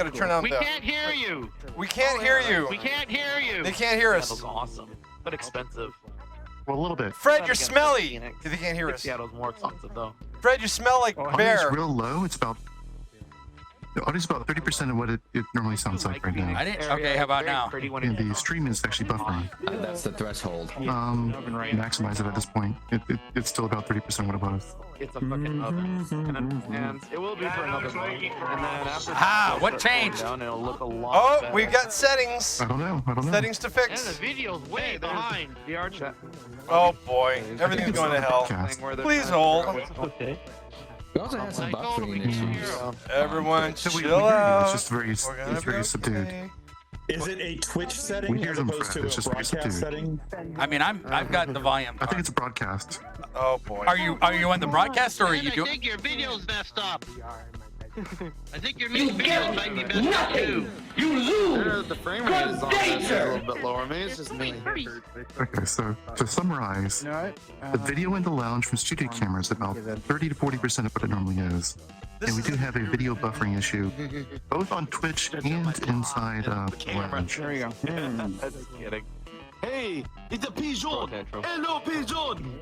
gotta turn on We the. can't hear you. We can't hear you. We can't hear you. They can't hear us. Seattle's awesome, but expensive. Well, a little bit. Fred, Not you're against smelly. Phoenix. They can't hear I think us. Seattle's more expensive though. Fred, you smell like Audio's bear. real low. It's about the audio's about 30% of what it normally sounds like right now. I didn't. Okay, how about now? And the stream is actually buffering. That's the threshold. Maximize it at this point. It's still about 30% what it was. It's a fucking oven, and it will be for another month. And then after What changed? down, it'll look a lot Oh, better. we've got settings. I don't know. Settings to And fix. the video's way behind. the arch. Oh boy, everything's going to hell. Cast. Please hold. We also had some buffering issues. Everyone, So we chill hear you. out. It's just very, We're gonna it's very be subdued. okay. Is it a Twitch setting We hear as them, opposed Fred. to It's a just very broadcast subdued. setting? I mean, I've got the volume. I think it's a broadcast. Oh boy. Are you on the broadcast or are And you I doing? think your video's messed up. I think your video might be messed up too. The frame rate is on that side a little bit lower. Maybe it's just me. Okay, so to summarize, the video in the lounge from studio cameras is about 30 to 40% of what it normally is. And we do have a video buffering issue, both on Twitch and inside the lounge. There you go. Just kidding. Hey, it's a pigeon. Hello, pigeon.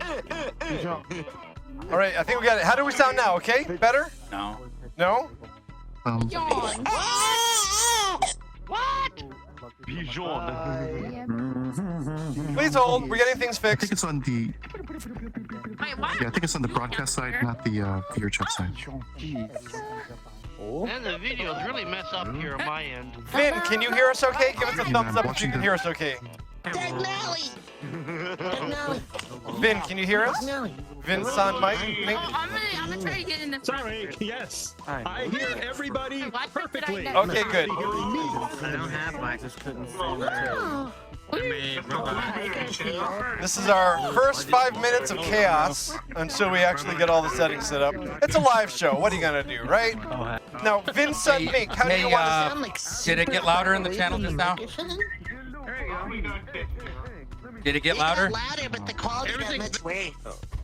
All right, I think we got it. How do we sound now? Okay, better? No. No? What? Pigeon. Please hold. We're getting things I fixed. think it's on the Wait, what? I think it's on the broadcast side, not the viewer chat side. And the video's really messed up here on my end. Vin, can you hear us okay? Give us a thumbs up if you can hear us okay. Dead Nelly! Dead Nelly! Vin, can you hear us? Nelly! Vin's son, Mike? Mink? Oh, I'm gonna try to get in the. Sorry, yes. I hear everybody perfectly. Okay, good. I don't have mic, just couldn't say This is our first 5 minutes of chaos until we actually get all the settings set up. It's a live show. What are you gonna do, right? Now, Vin's son, Mink, how do you want to Sound like Did it get louder in the channel just now? Did it get louder? Louder, but the quality got much worse.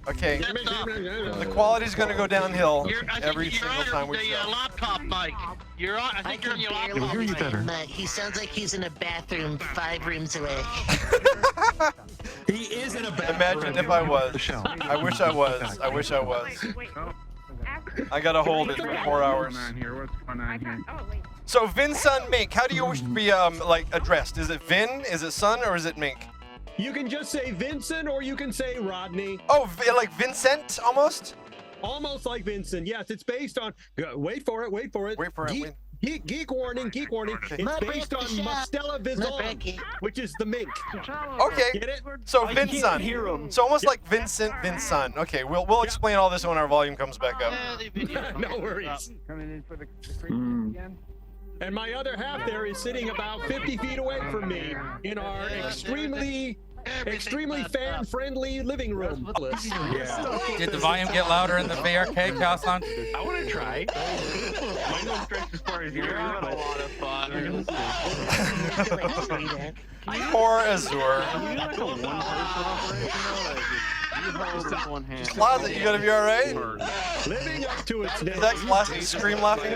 Okay, the quality's gonna go downhill every single time we the show. laptop mic. You're on. I I think you're on can your barely laptop. hear you better. him. He sounds like he's in a bathroom 5 rooms away. He is in a bathroom. Imagine if I was. Michelle. I wish I was. I wish I was. I gotta hold it for 4 hours. So Vin's son, Mink, how do you wish to be like addressed? Is it Vin? Is it son? Or is it Mink? You can just say Vincent or you can say Rodney. Oh, like Vincent almost? Almost like Vincent. Yes, it's based on. Wait for it. Wait for it. Wait for it. Geek warning. Geek warning. It's Not based on Becky Shop. Mustela Not Vizon, Becky. which is the mink. Okay. Get it? So I Vin's can't son. hear 'em. So almost like Vincent, Vin's son. Okay, we'll explain all this when our volume comes back up. Yeah, the video's No worries. And my other half there is sitting about 50 feet away from me in our extremely fan-friendly living room. Did the volume get louder in the VRK Chaos Lounge? I want to try. Mine don't stretch as far as yours. You're having a lot of fun. Poor Azure. One hand. Closet, you gonna be alright? Living up to its name. Is that classic scream laughing?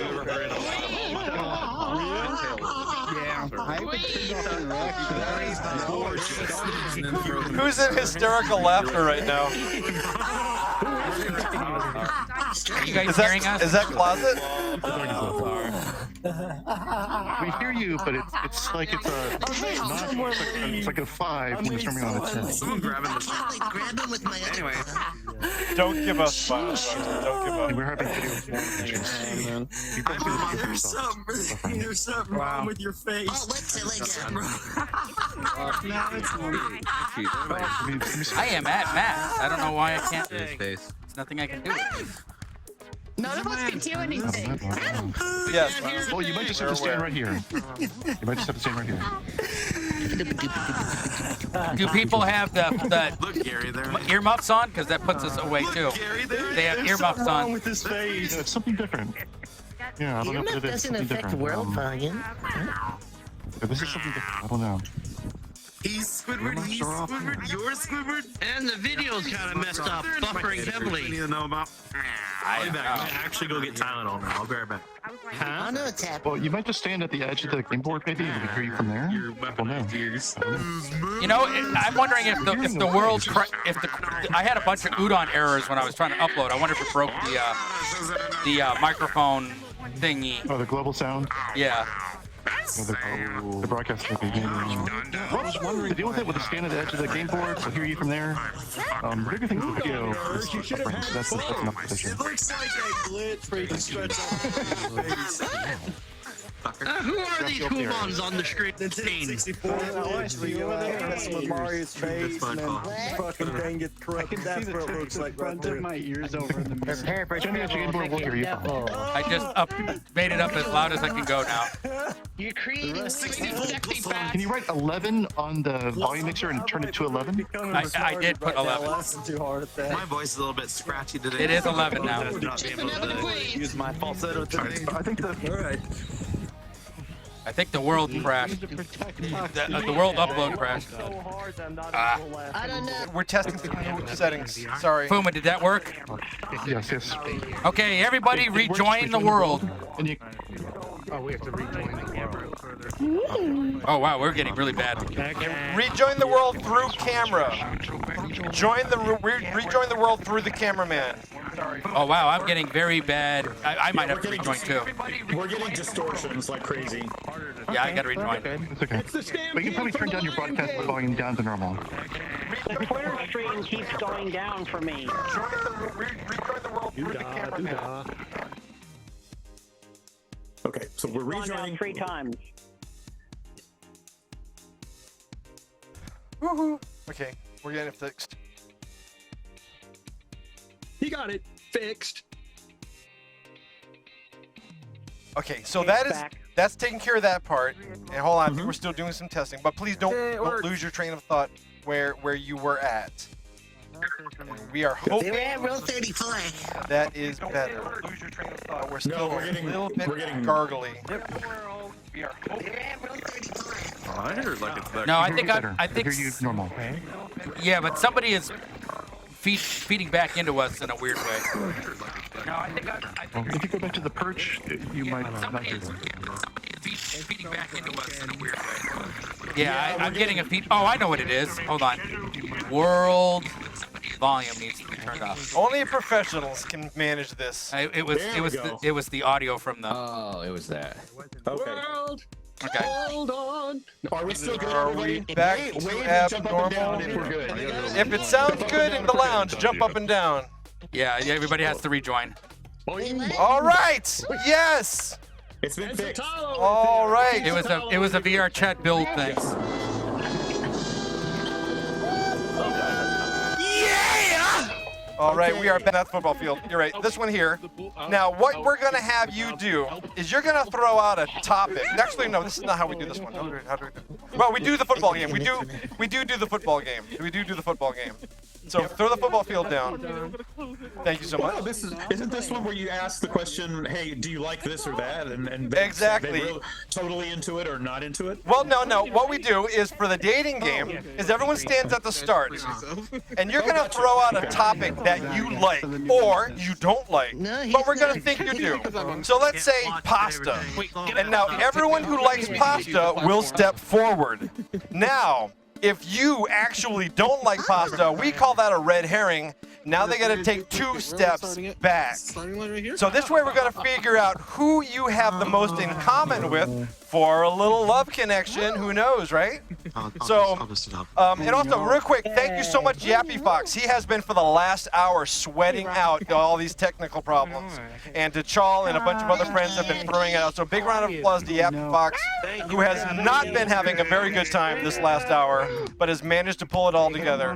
Who's in hysterical laughter right now? Are you guys hearing us? Is that Closet? We hear you, but it's like it's a not, it's like a 5 when it's turning on a 10. Someone grabbing the. Grab him with my other Anyway. Don't give up, Spot. Don't give up. We're having video issues. You guys can just give yourself. There's something wrong with your face. Oh, let's say like I am at max. I don't know why I can't do this face. There's nothing I can do with this. None of us can do anything. Yes. Well, you might just have to stand right here. You might just have to stand right here. Do people have the Look, Gary, there. earmuffs on? Because that puts us away too. Gary, there. They have There's earmuffs something wrong on. with his face. Yeah, it's something different. Yeah, I don't know Earmuff what it is. doesn't Something affect different. world volume. This is something different. I don't know. He's Squidward. He's Squidward. You're Squidward. And the video's kind of messed up, buffering You heavily. need to know about. I'll be back. I'm gonna actually go get Tylenol now. I'll be right back. I don't know what's happening. Well, you might just stand at the edge of the game board, maybe, and we can hear you from there. Well, no. You know, I'm wondering if the world I had a bunch of Udon errors when I was trying to upload. I wonder if it broke the microphone thingy. Oh, the global sound? Yeah. The broadcast will be to deal with it with a stand at the edge of the game board, so hear you from there. The bigger thing is the video is buffering, so that's enough position. It looks like a glitch where you can stretch out your face. Who are these humans on the screen? That's with Mario's face and then fucking thing gets corrupted. That's what it looks like right there. My ears over in the mirror. Stand at the game board, we'll hear you. I just made it up as loud as I can go now. You're creating sexy fat. Can you write 11 on the volume mixer and turn it to 11? I did put 11. My voice is a little bit scratchy today. It is 11 now. Not be able to use my falsetto today. I think the I think the world crashed. The world upload crashed. I don't know. We're testing some new settings. Sorry. Fuma, did that work? yes. Okay, everybody rejoin the world. And you, Oh, we have to rejoin the camera further. Oh wow, we're getting really bad. Rejoin the world through camera. Rejoin the world through the cameraman. Oh wow, I'm getting very bad. I might have to rejoin too. We're getting distortions like crazy. Yeah, I gotta rejoin. it's okay. But you can probably turn down your broadcast volume down to normal. The Twitter stream keeps going down for me. Rejoin the world through the cameraman. Okay, so we're Gone down rejoining. 3 times. Woohoo! Okay, we're getting it fixed. He got it fixed. Okay, so that's taking care of that part. And hold on, I think we're still doing some testing, but please don't lose your train of thought where you were at. And we are They hoping were at row 34. that is better. But we're still a little bit gargly. They were at row 34. Oh, I heard like it's better. No, I Hear think you better. I think hear you normal. yeah, but somebody is feeding back into us in a weird way. No, I think Well, if you go back to the perch, you might not hear them. feeding back into us in a weird way. Yeah, I'm getting a feed. Oh, I know what it is. Hold on. World volume needs to be turned off. Only professionals can manage this. It was the audio from the. Oh, it was that. Okay. World, Okay. hold on. Are we still good, Are we everybody? back Wave to and jump up and down abnormal? if we're good. If it sounds good in the lounge, jump up and down. Yeah, everybody has to rejoin. All right. Yes. It's been fixed. All right. It was a VR chat build thing. All right, we are back at the football field. You're right. This one here. Now, what we're going to have you do is you're going to throw out a topic. Actually, no, this is not how we do this one. How do we do it? Well, we do the football game. We do the football game. We do the football game. So throw the football field down. Thank you so much. Isn't this one where you ask the question, hey, do you like this or that? And they Exactly. say they totally into it or not into it? Well, no. What we do is for the dating game is everyone stands at the start, and you're gonna throw out a topic that you like or you don't like, but we're gonna think you do. So let's say pasta, and now everyone who likes pasta will step forward. Now, if you actually don't like pasta, we call that a red herring. Now they got to take 2 steps back. So this way we're going to figure out who you have the most in common with for a little love connection. Who knows, right? So, and also real quick, thank you so much, Yappy Fox. He has been for the last hour sweating out all these technical problems. And to Chal and a bunch of other friends have been throwing it out. So big round of applause to Yappy Fox, who has not been having a very good time this last hour, but has managed to pull it all together.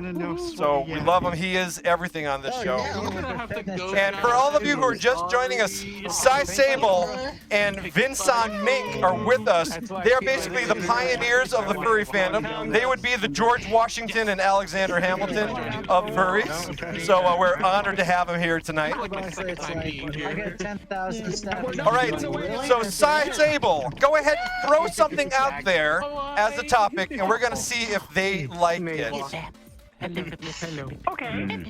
So we love him. He is everything on this show. And for all of you who are just joining us, Cy Sable and Vincent Mink are with us. They are basically the pioneers of the furry fandom. They would be the George Washington and Alexander Hamilton of furries. So we're honored to have them here tonight. All right, so Cy Sable, go ahead and throw something out there as a topic, and we're going to see if if they like it. Okay,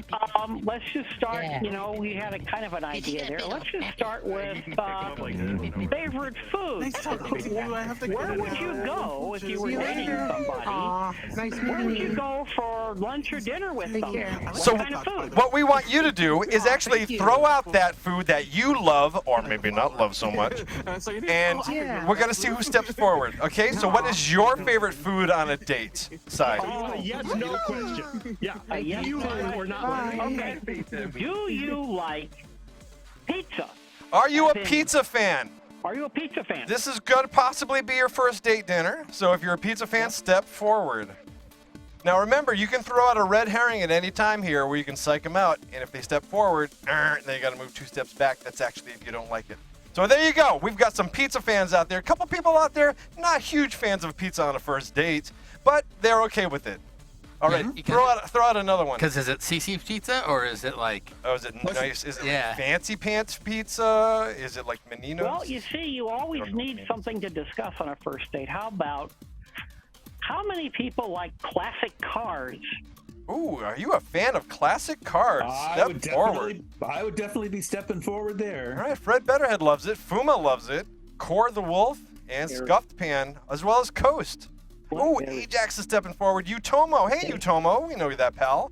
let's just start, you know, we had a kind of an idea there. Let's just start with favorite food. Where would you go if you were dating somebody? Where would you go for lunch or dinner with them? So What kind of food? what we want you to do is actually throw out that food that you love, or maybe not love so much, and we're going to see who steps forward, okay? So what is your favorite food on a date, Sai? Yes, no question. Yeah, yes, you like or not like? Okay. Do you like pizza? Are you a pizza fan? Are you a pizza fan? This is going to possibly be your first date dinner, so if you're a pizza fan, step forward. Now remember, you can throw out a red herring at any time here where you can psych them out, and if they step forward, then you got to move 2 steps back. That's actually if you don't like it. So there you go. We've got some pizza fans out there. A couple people out there, not huge fans of pizza on a first date, but they're okay with it. All right, throw out another one. Because is it CC pizza or is it like? Oh, is it nice? Is it like fancy pants pizza? Is it like Menino's? Well, you see, you always need something to discuss on a first date. How about, how many people like classic cars? Ooh, are you a fan of classic cars? Step forward. I would definitely be stepping forward there. All right, Fred Betterhead loves it. Fuma loves it. Core the Wolf and Scuffed Pan, as well as Coast. Ooh, Ajax is stepping forward. Utomo. Hey, Utomo. We know you that, pal.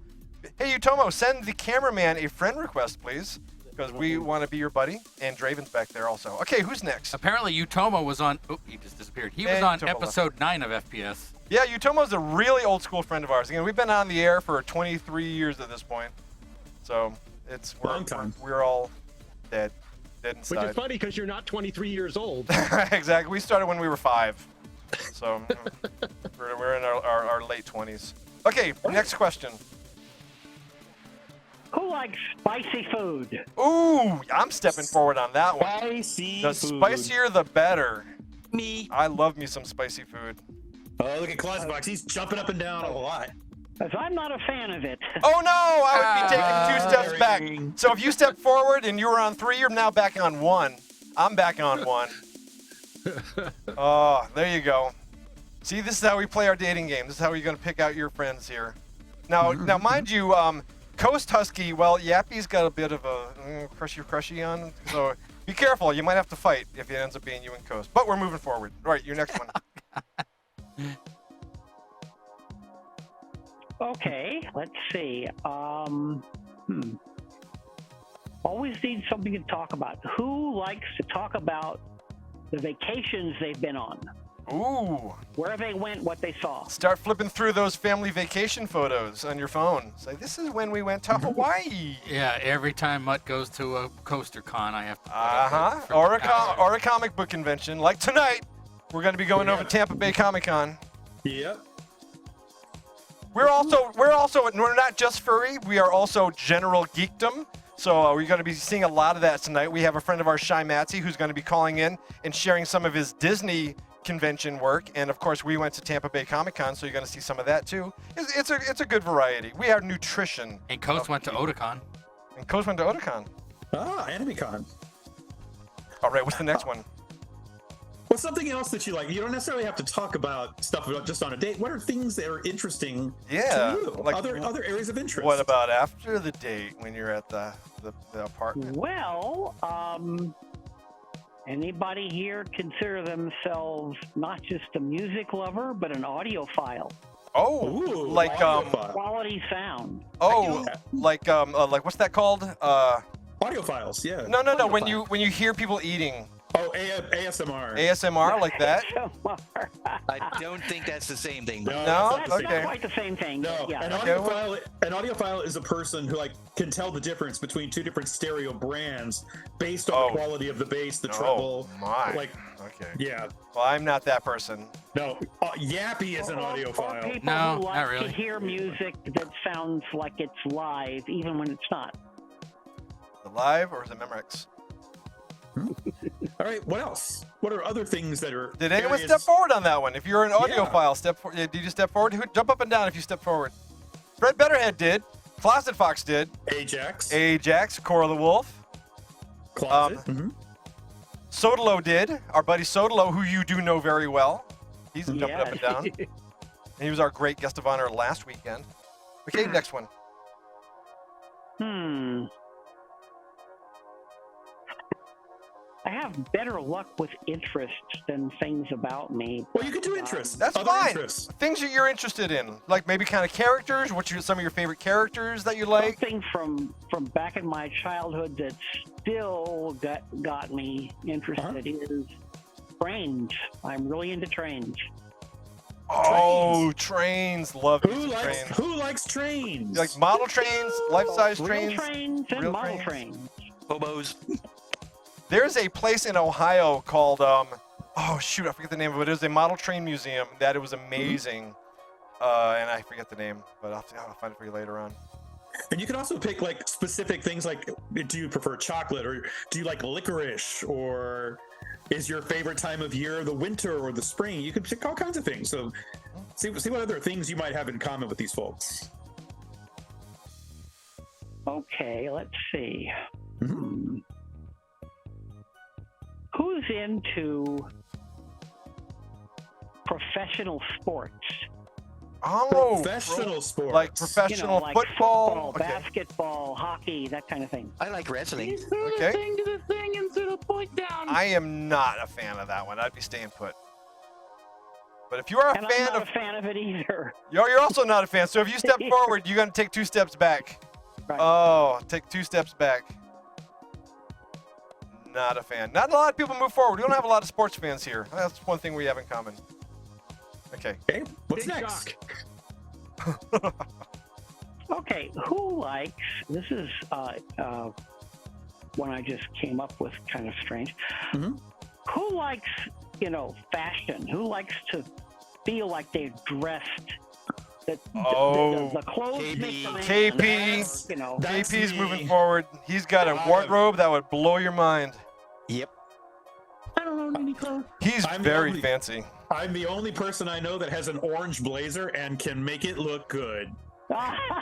Hey, Utomo, send the cameraman a friend request, please, because we want to be your buddy. And Draven's back there also. Okay, who's next? Apparently, Utomo was on. Oh, he just disappeared. He was on Utomo episode 9 of FPS. Yeah, Utomo's a really old school friend of ours. Again, we've been on the air for 23 years at this point. So it's long time. We're all dead inside. Which is funny because you're not 23 years old. Exactly. We started when we were 5. So we're in our late 20s. Okay, next question. Who likes spicy food? Ooh, I'm stepping forward on that one. Spicy The food. spicier, the better. Me. I love me some spicy food. Oh, look at Clausbox. He's jumping up and down a lot. Because I'm not a fan of it. Oh no, I would be taking 2 steps back. So if you step forward and you were on 3, you're now back on 1. I'm back on 1. Oh, there you go. See, this is how we play our dating game. This is how you're going to pick out your friends here. Now, mind you, Coast Husky, well, Yappy's got a bit of a crushy on, so be careful. You might have to fight if it ends up being you and Coast. But we're moving forward. All right, your next one. Okay, let's see. Always need something to talk about. Who likes to talk about the vacations they've been on? Ooh. Where they went, what they saw. Start flipping through those family vacation photos on your phone. Say, this is when we went to Hawaii. Yeah, every time Mutt goes to a coaster con, I have to. Or a comic book convention. Like tonight, we're going to be going over to Tampa Bay Comic Con. Yep. We're not just furry. We are also general geekdom. So we're going to be seeing a lot of that tonight. We have a friend of ours, Shy Matzy, who's going to be calling in and sharing some of his Disney convention work. And of course, we went to Tampa Bay Comic Con, so you're going to see some of that too. It's a good variety. We have nutrition. And Coast went to Otakon. And Coast went to Otakon. Ah, AnimeCon. All right, what's the next one? What's something else that you like? You don't necessarily have to talk about stuff just on a date. What are things that are interesting to you? Like other areas of interest. What about after the date when you're at the apartment? Well, anybody here consider themselves not just a music lover, but an audiophile? Oh, ooh, like quality sound. Oh, like what's that called? Audiophiles, yeah. No. When you hear people eating. Oh, ASMR. ASMR like that? I don't think that's the same thing. No? That's Okay. not quite the same thing. No, Yeah. an audiophile is a person who can tell the difference between 2 different stereo brands based on the quality of the bass, the treble. My. Okay. Yeah. Well, I'm not that person. No, Yappy is an audiophile. Or people who like to hear music that sounds like it's live, even when it's not. The live or is it Memorex? All right, what else? What are other things that are... Did anyone step forward on that one? If you're an audiophile, step forward. Did you step forward? Jump up and down if you step forward. Fred Betterhead did. Closet Fox did. Ajax. Cora the Wolf. Closet. Sodalo did. Our buddy Sodalo, who you do know very well. He's jumping up and down. And he was our great guest of honor last weekend. Okay, next one. I have better luck with interests than things about me. Well, you can do interests. That's Other fine. interests. Things that you're interested in, like maybe kind of characters. What's some of your favorite characters that you like? Something from back in my childhood that still got me interested is trains. I'm really into trains. Oh, trains! Love Who trains. likes trains? You like model trains, life-size Real trains, trains and real model trains? trains. Hobos. There's a place in Ohio called oh shoot, I forget the name of it. It was a model train museum that it was amazing, and I forget the name, but I'll find it for you later on. And you can also pick like specific things, like do you prefer chocolate, or do you like licorice, or is your favorite time of year the winter or the spring? You can pick all kinds of things. So see what other things you might have in common with these folks. Okay, let's see. Who's into professional sports? Oh, professional sports, like professional like football, okay. basketball, hockey, that kind of thing. I like wrestling. Okay. Thing to the thing and to the point down. I am not a fan of that one. I'd be staying put. But if you are And I'm not a fan of it either. you're also not a fan. So if you step forward, you're gonna take 2 steps back. Right. Oh, take 2 steps back. Not a fan. Not a lot of people move forward. We don't have a lot of sports fans here. That's one thing we have in common. Okay. Okay, what's Big next? Okay, who likes, this is one I just came up with, kind of strange. Who likes, fashion? Who likes to feel like they're dressed? The clothes make the man. KP. That's KP's me. moving forward. He's got a wardrobe that would blow your mind. Yep. I don't own any clothes. He's I'm very the- fancy. I'm the only person I know that has an orange blazer and can make it look good.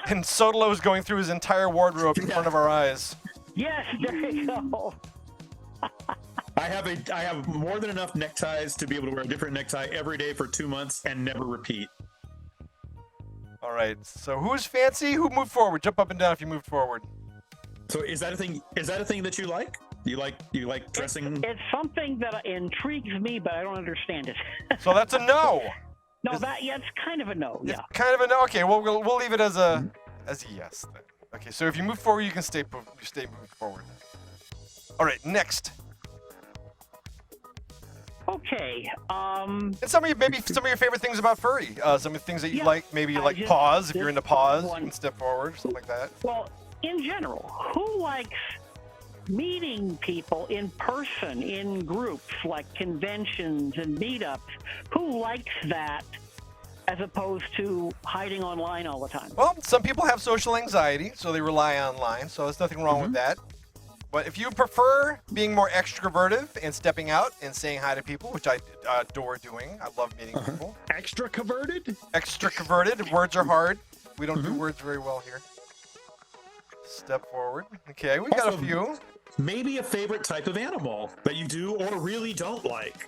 And Sotelo is going through his entire wardrobe in front of our eyes. Yes, there you go. I have more than enough neckties to be able to wear a different necktie every day for 2 months and never repeat. All right. So who's fancy? Who moved forward? Jump up and down if you moved forward. So is that a thing? Is that a thing that you like? You like dressing? It's something that intrigues me, but I don't understand it. So that's a no. No, it's kind of a no. Yeah. Kind of a no. Okay. Well, we'll leave it as a yes then. Okay. So if you move forward, you can stay moving forward. All right. Next. Okay. And some of your favorite things about furry. Some of the things that you like. Maybe you I like just- paws. If you're this into paws, you one- can step forward, something like that. Well, in general, who likes meeting people in person, in groups, like conventions and meetups? Who likes that as opposed to hiding online all the time? Well, some people have social anxiety, so they rely online. So there's nothing wrong with that. But if you prefer being more extroverted and stepping out and saying hi to people, which I adore doing, I love meeting people. Extroverted? Extroverted. Words are hard. We don't do words very well here. Step forward. Okay, we got Also, a few. Maybe a favorite type of animal that you do or really don't like.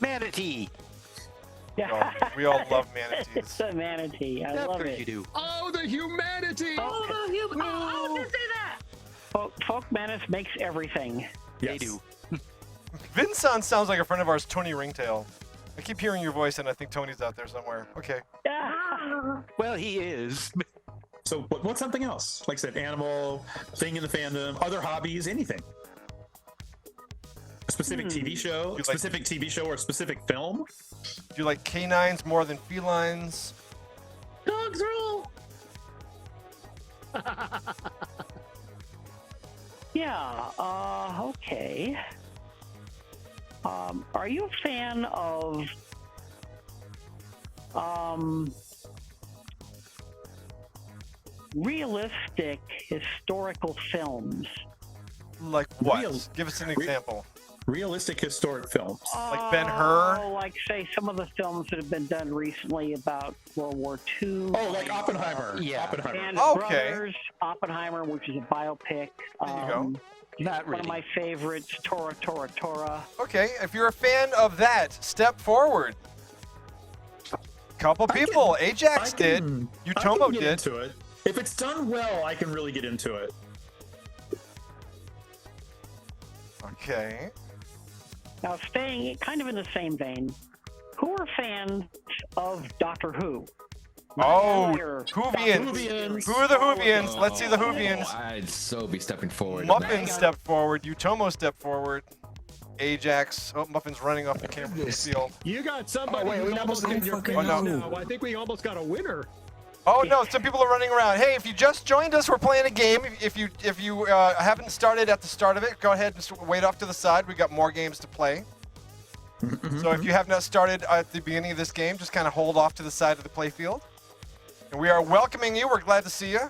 Manatee. Yeah. We all love manatees. It's a manatee. I love it. You do. Oh, the humanity! Oh, the human. I was gonna say that. Folk Menace makes everything. Yes. They do. Vincent sounds like a friend of ours, Tony Ringtail. I keep hearing your voice, and I think Tony's out there somewhere. Okay. Well, he is. So what's something else? Like I said, animal, thing in the fandom, other hobbies, anything. A specific TV show, a specific TV show or a specific film. Do you like canines more than felines? Dogs rule. Yeah, okay. Are you a fan of realistic historical films? Like what? Give us an example. Realistic historic films. Like Ben-Hur? Like, say, some of the films that have been done recently about World War II. Oh, like Oppenheimer. Yeah. Oppenheimer. Band Oh, of okay. Brothers, Oppenheimer, which is a biopic. There you go. Not One of really. my favorites, Tora. Okay, if you're a fan of that, step forward. Couple people. Ajax did. I Utomo can get did. into it. If it's done well, I can really get into it. Okay. Now, staying kind of in the same vein, who are fans of Doctor Who? Oh, Earlier, Whovians. Who are the Whovians? Let's see the Whovians. I'd so be stepping forward. Muffin step forward. Utomo step forward. Ajax. Oh, Muffin's running off the camera field. You got somebody wait, who's we're not almost supposed in to your fucking face know. now. I think we almost got a winner. Oh no, some people are running around. Hey, if you just joined us, we're playing a game. If you haven't started at the start of it, go ahead and wait off to the side. We got more games to play. So if you have not started at the beginning of this game, just kind of hold off to the side of the play field. And we are welcoming you. We're glad to see you.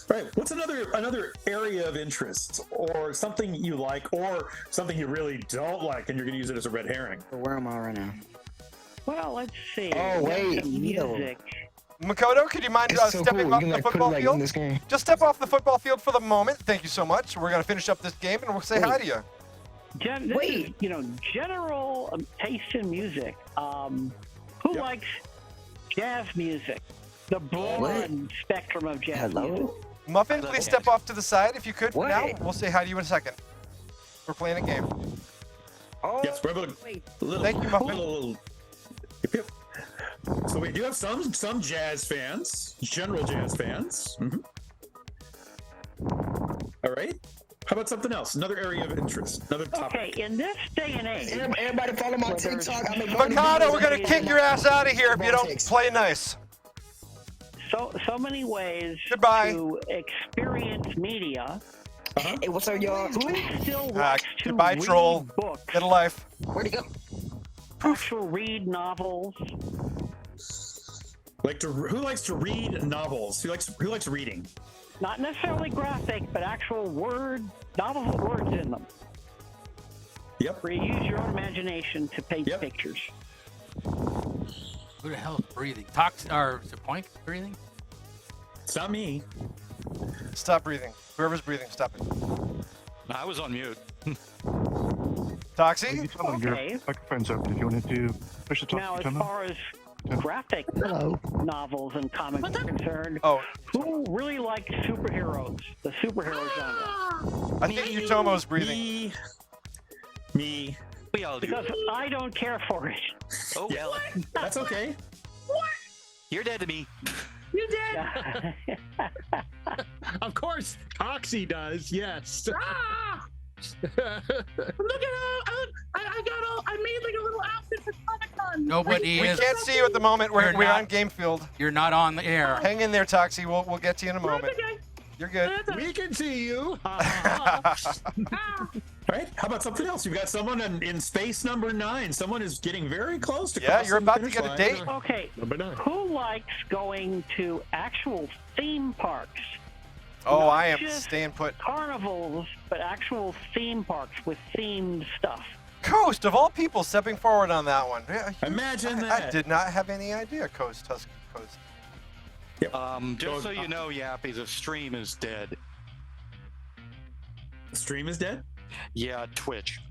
Right. What's another area of interest, or something you like, or something you really don't like, and you're going to use it as a red herring? Where am I right now? Well, let's see. Oh, wait, Music. Makoto, could you mind It's so stepping cool. off You can, the like, put it, football like, field? in this game. Just step off the football field for the moment. Thank you so much. We're going to finish up this game, and we'll say hi to you. This is, general taste in music. Who likes jazz music? The broad spectrum of jazz music. Muffin, please step off to the side if you could. What? Now we'll say hi to you in a second. We're playing a game. Oh, yes, we're able to. Thank you, Muffin. Yep, yep. So we do have some jazz fans, general jazz fans. All right. How about something else? Another area of interest. Another topic. Okay, in this day and age, Everybody follow my TikTok. I make Mikado, we're gonna kick your ass out of here if you don't play nice. so many ways to experience media. Hey, what's up, y'all? Who still likes to Goodbye, read troll. books? Get a life. Where'd he go? Actual read novels. Who likes to read novels? Who likes reading? Not necessarily graphic, but actual novels with words in them. Yep. Where you use your own imagination to paint pictures. Who the hell is breathing? Or is it Poink breathing? It's not me. Stop breathing. Whoever's breathing, stop it. I was on mute. Toxie? Okay. Microphone's open if you wanted to push the talk. Now, as far as graphic novels and comics are concerned, who really likes superheroes? The superhero genre? I think Utomo's breathing. Me. We all do. Because I don't care for it. Oh, yeah. That's okay. What? You're dead to me. You did? Of course, Toxie does. Yes. Look at I made like a little outfit for Comic-Con. Nobody We is. can't see you at the moment. We're You're not- on Game Field. You're not on the air. Hang in there, Toxie. We'll get to you in a moment. Okay. You're good. We can see you. All right. How about something else? You've got someone in space number 9. Someone is getting very close to. Yeah, you're crossing the about to finish get a line. date. Okay. Who likes going to actual theme parks? Oh, Not I am just staying put. Carnivals, but actual theme parks with themed stuff. Coast, of all people, stepping forward on that one. Yeah, Imagine I that. did not have any idea, Coast, Husky Coast. Just so you know, Yappy, the stream is dead. The stream is dead? Yeah, Twitch.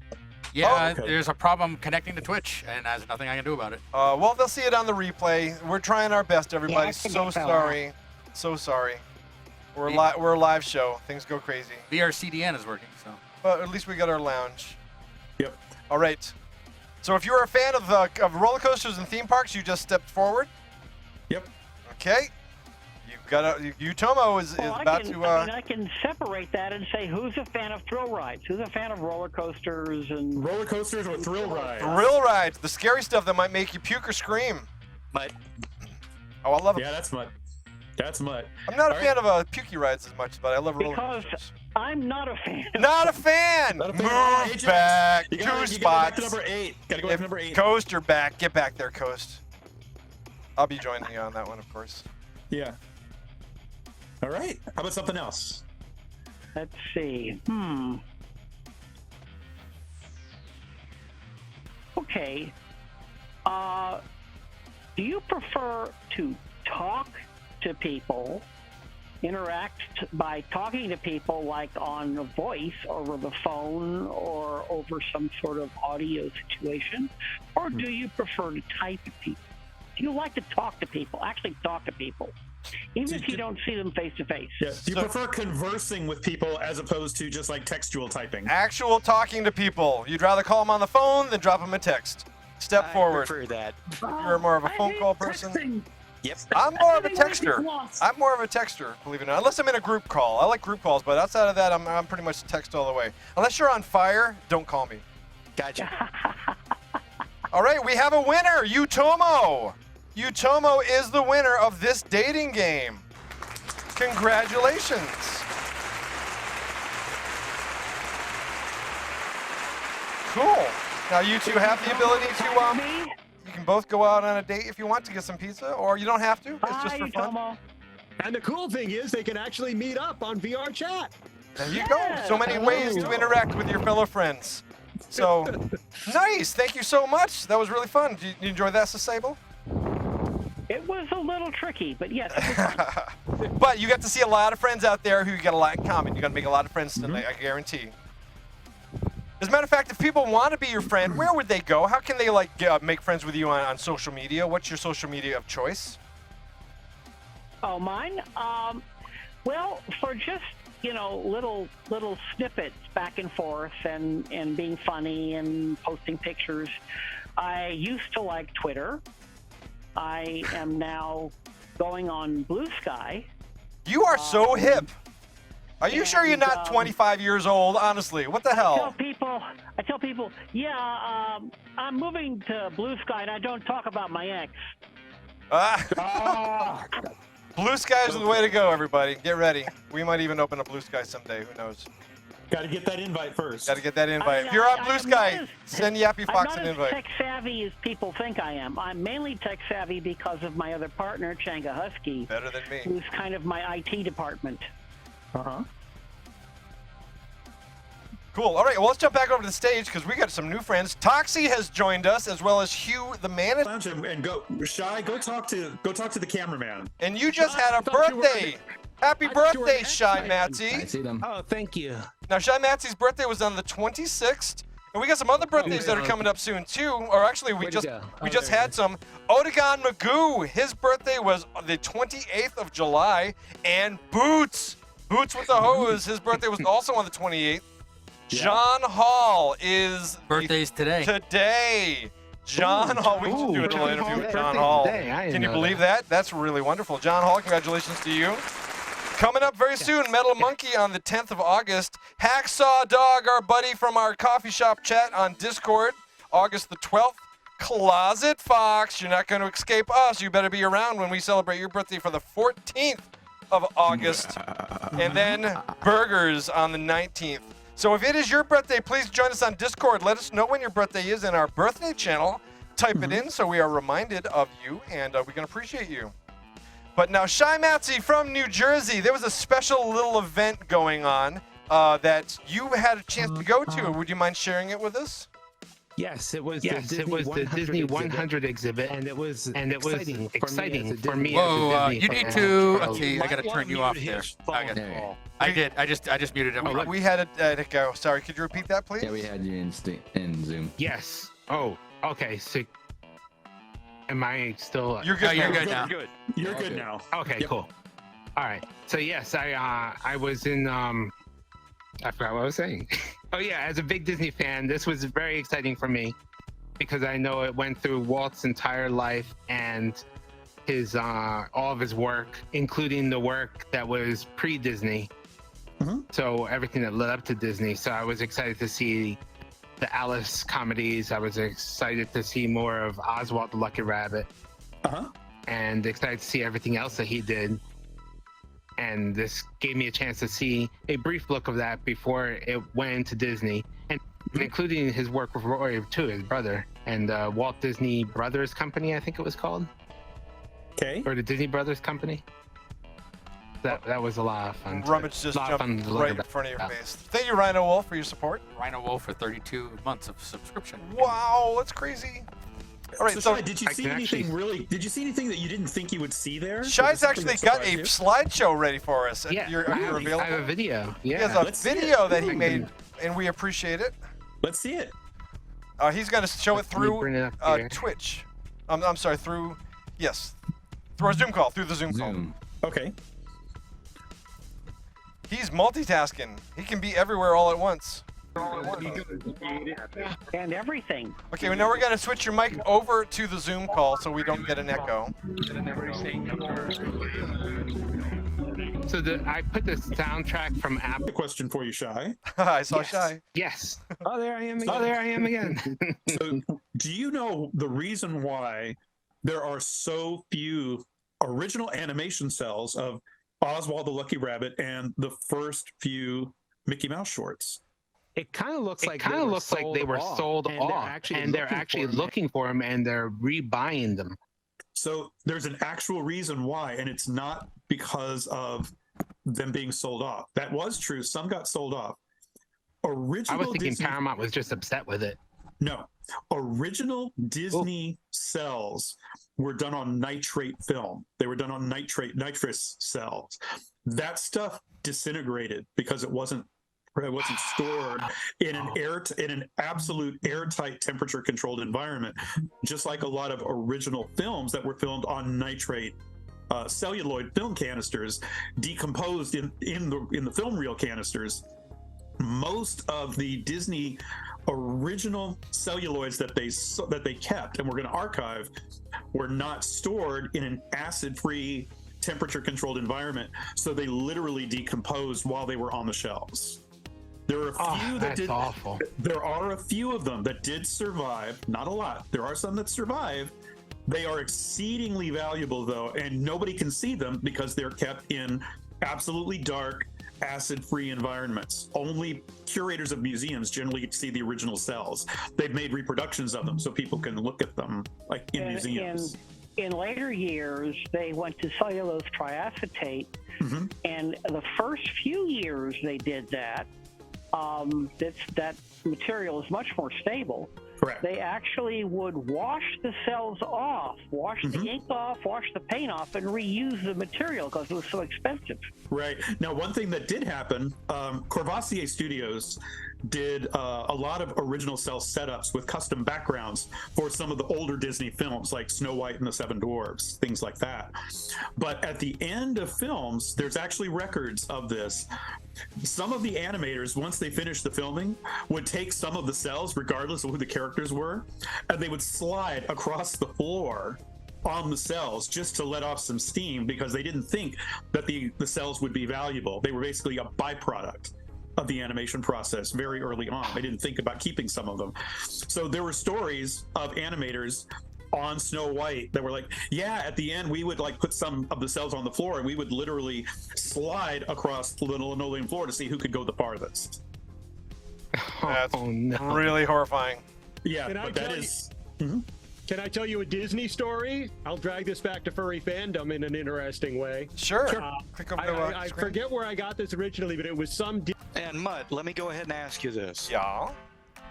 Yeah, okay. there's a problem connecting to Twitch, and there's nothing I can do about it. Well, they'll see it on the replay. We're trying our best, everybody. I think So it fell sorry. So sorry. We're a live show. Things go crazy. VRCDN is working, so. But at least we got our lounge. Yep. All right. So if you're a fan of roller coasters and theme parks, you just stepped forward. Yep. Okay. You've got Utomo is about to. I can separate that and say who's a fan of thrill rides, who's a fan of roller coasters and roller coasters or thrill rides. Thrill rides, the scary stuff that might make you puke or scream. But oh, I love it. Yeah, that's mud. That's mud. I'm not a All fan of pukey rides as much, but I love roller because coasters. I'm not a fan. Not a fan. Not a fan. Move Ajax. back. You gotta Two go back spots. to number 8. Gotta go back to number 8. Coast, you're back. Get back there, Coast. I'll be joining you on that one, of course. Yeah. All right. How about something else? Let's see. Okay. Do you prefer to talk to people interact by talking to people like on a voice over the phone or over some sort of audio situation? Or do you prefer to type to people? Do you like to talk to people, actually talk to people, even if you don't see them face to face? Yeah. Do you prefer conversing with people as opposed to just like textual typing? Actual talking to people. You'd rather call them on the phone than drop them a text. Step forward. I prefer that. You're more of a phone call person. Texting. Yep. I'm more of a texter. I'm more of a texter, believe it or not. Unless I'm in a group call. I like group calls, but outside of that, I'm pretty much text all the way. Unless you're on fire, don't call me. Gotcha. All right, we have a winner, Utomo. Utomo is the winner of this dating game. Congratulations. Cool. Now you two have the ability to, you can both go out on a date if you want to get some pizza, or you don't have to. It's just for fun. And the cool thing is they can actually meet up on VR chat. There you go. So many ways to interact with your fellow friends. So, nice. Thank you so much. That was really fun. Did you enjoy that, Sable? It was a little tricky, but yes. But you got to see a lot of friends out there who you got a lot in common. You got to make a lot of friends tonight, I guarantee. As a matter of fact, if people want to be your friend, where would they go? How can they make friends with you on social media? What's your social media of choice? Oh, mine? Well, for just, little snippets back and forth and being funny and posting pictures, I used to like Twitter. I am now going on Blue Sky. You are so hip. Are you sure you're not 25 years old? Honestly, what the hell? I tell people, yeah, I'm moving to Blue Sky, and I don't talk about my ex. Blue Sky is the way to go, everybody. Get ready. We might even open a Blue Sky someday. Who knows? Got to get that invite first. Got to get that invite. If you're on Blue Sky, send Yappy Fox an invite. I'm not as tech savvy as people think I am. I'm mainly tech savvy because of my other partner, Changa Husky. Better than me. Who's kind of my IT department. Cool. All right, well, let's jump back over to the stage because we got some new friends. Toxie has joined us, as well as Hugh the Manager. And go, Shy. Go talk to the cameraman. And you just had a birthday. Happy birthday, Shy Matsy. I see them. Oh, thank you. Now, Shy Matsy's birthday was on the 26th, and we got some other birthdays that are coming up soon too. Or actually, we just had some. Odegon Magoo, his birthday was the 28th of July, and Boots with the hose, his birthday was also on the 28th. John Hall is birthday's today. John Hall, we should do a little interview with John Hall. Can you believe that? That's really wonderful. John Hall, congratulations to you. Coming up very soon, Metal Monkey on the 10th of August. Hacksaw Dog, our buddy from our coffee shop chat on Discord, August the 12th. Closet Fox, you're not going to escape us. You better be around when we celebrate your birthday for the 14th of August. And then Burgers on the 19th. So if it is your birthday, please join us on Discord. Let us know when your birthday is in our birthday channel. Type it in so we are reminded of you, and we can appreciate you. But now, Shy Matsy from New Jersey, there was a special little event going on that you had a chance to go to. Would you mind sharing it with us? Yes, it was the Disney 100 exhibit, and it was exciting for me. Whoa, you need to. Okay, I gotta turn you off there. I did. I just muted him. We had to go. Sorry, could you repeat that, please? Yeah, we had you in Zoom. Yes. Oh, okay. So, am I still? You're good. You're good now. You're good now. Okay, cool. All right. So yes, I was in. I forgot what I was saying. Oh yeah, as a big Disney fan, this was very exciting for me because I know it went through Walt's entire life and his all of his work, including the work that was pre-Disney. So everything that led up to Disney. So I was excited to see the Alice comedies. I was excited to see more of Oswald the Lucky Rabbit. And excited to see everything else that he did. And this gave me a chance to see a brief look of that before it went into Disney, and including his work with Roy too, his brother, and Walt Disney Brothers Company, I think it was called. Okay. Or the Disney Brothers Company. That was a lot of fun. Rummage just jumped right in front of your face. Thank you, Rhino Wolf, for your support. Rhino Wolf for 32 months of subscription. Wow, that's crazy. All right, so Shai, did you see anything Did you see anything that you didn't think you would see there? Shai's actually got a slideshow ready for us. Yeah, You're I available. have a video. Yeah, he has a video that he made, and we appreciate it. Let's see it. He's going to show it through Twitch. I'm sorry, through our Zoom call, through the Zoom call. Okay. He's multitasking. He can be everywhere all at once. And everything. Okay, well, now we're going to switch your mic over to the Zoom call so we don't get an echo. So I put the soundtrack from Apple. Question for you, Shai. I saw Shai. Yes. Oh, there I am again. So, do you know the reason why there are so few original animation cells of Oswald the Lucky Rabbit and the first few Mickey Mouse shorts? It kind of looks like they were sold off, and they're actually looking for them, and they're rebuying them. So there's an actual reason why, and it's not because of them being sold off. That was true. Some got sold off. I was thinking Paramount was just upset with it. No. Original Disney cells were done on nitrate film. They were done on nitrous cells. That stuff disintegrated because it wasn't stored in an absolute airtight temperature controlled environment, just like a lot of original films that were filmed on nitrate celluloid film canisters decomposed in the film reel canisters. Most of the Disney original celluloids that they kept and were going to archive were not stored in an acid-free temperature controlled environment, so they literally decomposed while they were on the shelves. There are a few that did. Awful. There are a few of them that did survive. Not a lot. There are some that survive. They are exceedingly valuable, though, and nobody can see them because they're kept in absolutely dark, acid-free environments. Only curators of museums generally see the original cells. They've made reproductions of them so people can look at them, like in museums. In later years, they went to cellulose triacetate, and the first few years they did that. That material is much more stable. Correct. They actually would wash the cells off, wash the ink off, wash the paint off, and reuse the material because it was so expensive. Right. Now, one thing that did happen, Courvoisier Studios did a lot of original cell setups with custom backgrounds for some of the older Disney films like Snow White and the Seven Dwarfs, things like that. But at the end of films, there's actually records of this. Some of the animators, once they finished the filming, would take some of the cells, regardless of who the characters were, and they would slide across the floor on the cells just to let off some steam because they didn't think that the cells would be valuable. They were basically a byproduct of the animation process very early on. They didn't think about keeping some of them. So there were stories of animators on Snow White that were like, yeah, at the end we would like put some of the cells on the floor and we would literally slide across the linoleum floor to see who could go the farthest. That's really horrifying. Yeah, but that is... Can I tell you a Disney story? I'll drag this back to furry fandom in an interesting way. Sure. I forget where I got this originally, but it was some... And Mutt, let me go ahead and ask you this. Yeah?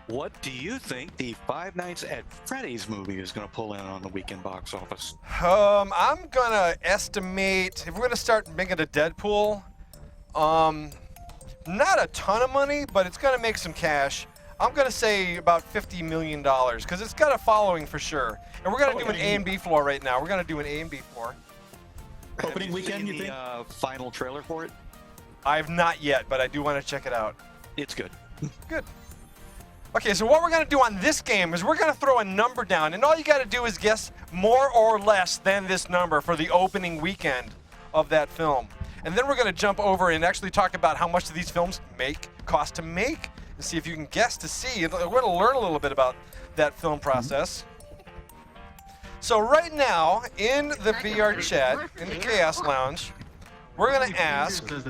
What do you think the Five Nights at Freddy's movie is going to pull in on the weekend box office? I'm going to estimate, if we're going to start making a Deadpool, not a ton of money, but it's going to make some cash. I'm going to say about $50 million, because it's got a following for sure. And we're going to do an A and B floor right now. We're going to do an A and B floor. Opening weekend, you think? The final trailer for it? I have not yet, but I do want to check it out. It's good. Good. Okay, so what we're going to do on this game is we're going to throw a number down, and all you got to do is guess more or less than this number for the opening weekend of that film. And then we're going to jump over and actually talk about how much these films cost to make, and see if you can guess to see. We're going to learn a little bit about that film process. So right now, in the VR chat, in the Chaos Lounge, we're going to ask, for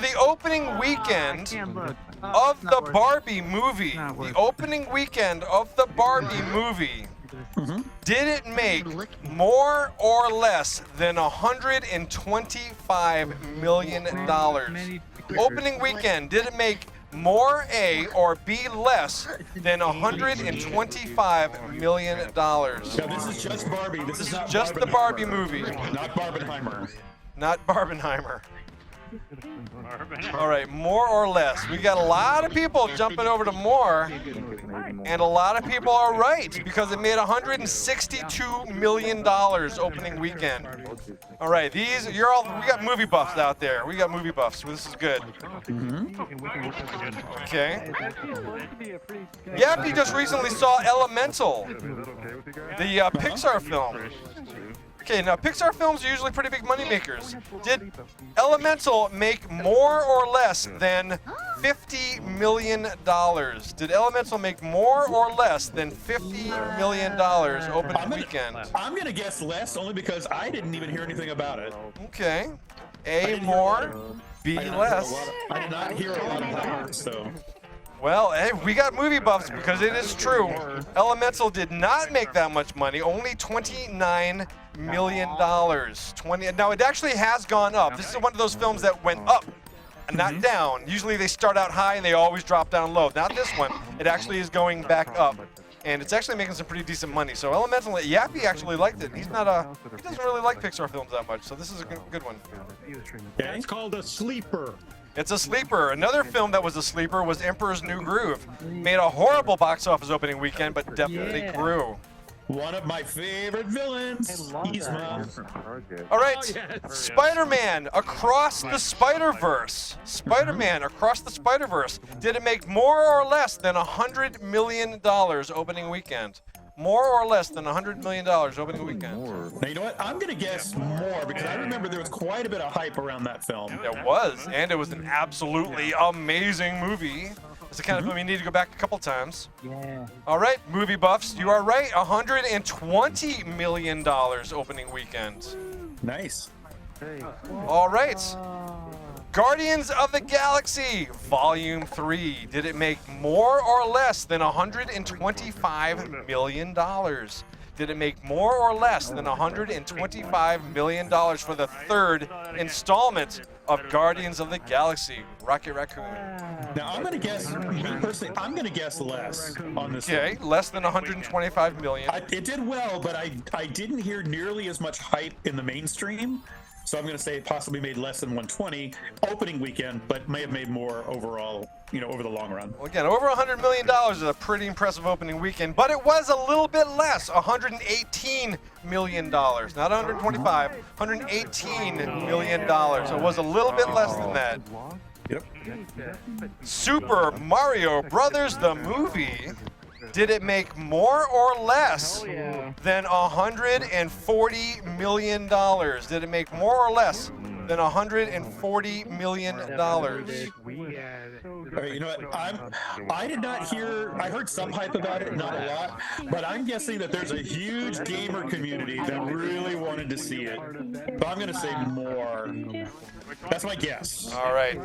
the opening weekend of the Barbie movie, did it make more or less than $125 million? Opening weekend, did it make more A or B less than $125 million? Now, this is just Barbie. This is not just the Barbie movie. Not Barbenheimer. Not Barbenheimer. All right, more or less. We got a lot of people jumping over to more, and a lot of people are right because it made $162 million opening weekend. All right, we got movie buffs out there. We got movie buffs. This is good. Okay. Yep, he just recently saw Elemental, the Pixar film. Okay, now Pixar films are usually pretty big money makers. Did Elemental make more or less than $50 million? Did Elemental make more or less than $50 million opening weekend? I'm gonna guess less, only because I didn't even hear anything about it. Okay. A more, B less. I did not hear a lot about it, so. Well, hey, we got movie buffs because it is true. Elemental did not make that much money, only $29 million. Now, it actually has gone up. This is one of those films that went up, not down. Usually they start out high and they always drop down low. Not this one. It actually is going back up. And it's actually making some pretty decent money. So Elemental, Yappy actually liked it. He doesn't really like Pixar films that much, so this is a good one. It's called a sleeper. It's a sleeper. Another film that was a sleeper was Emperor's New Groove. Made a horrible box office opening weekend, but definitely grew. One of my favorite villains, Yzma. All right, Spider-Man Across the Spider-Verse. Spider-Man Across the Spider-Verse. Did it make more or less than $100 million opening weekend? More or less than $100 million opening weekend? Now, you know what? I'm going to guess more because I remember there was quite a bit of hype around that film. It was, and it was an absolutely amazing movie. It's the kind of film you need to go back a couple times. Yeah. All right, movie buffs, you are right. $120 million opening weekend. Nice. All right. Guardians of the Galaxy Volume 3. Did it make more or less than $125 million? Did it make more or less than $125 million for the third installment of Guardians of the Galaxy? Rocket Raccoon. Now, I'm going to guess, me personally, I'm going to guess less on this. Okay, less than $125 million. It did well, but I didn't hear nearly as much hype in the mainstream. So I'm going to say it possibly made less than 120 opening weekend, but may have made more overall, over the long run. Well, again, over $100 million is a pretty impressive opening weekend, but it was a little bit less, $118 million. Not 125, $118 million. So it was a little bit less than that. Yep. Super Mario Brothers, the movie. Did it make more or less than $140 million? Did it make more or less than $140 million? All right, you know what? I did not hear. I heard some hype about it, not a lot, but I'm guessing that there's a huge gamer community that really wanted to see it. So I'm going to say more. That's my guess. All right.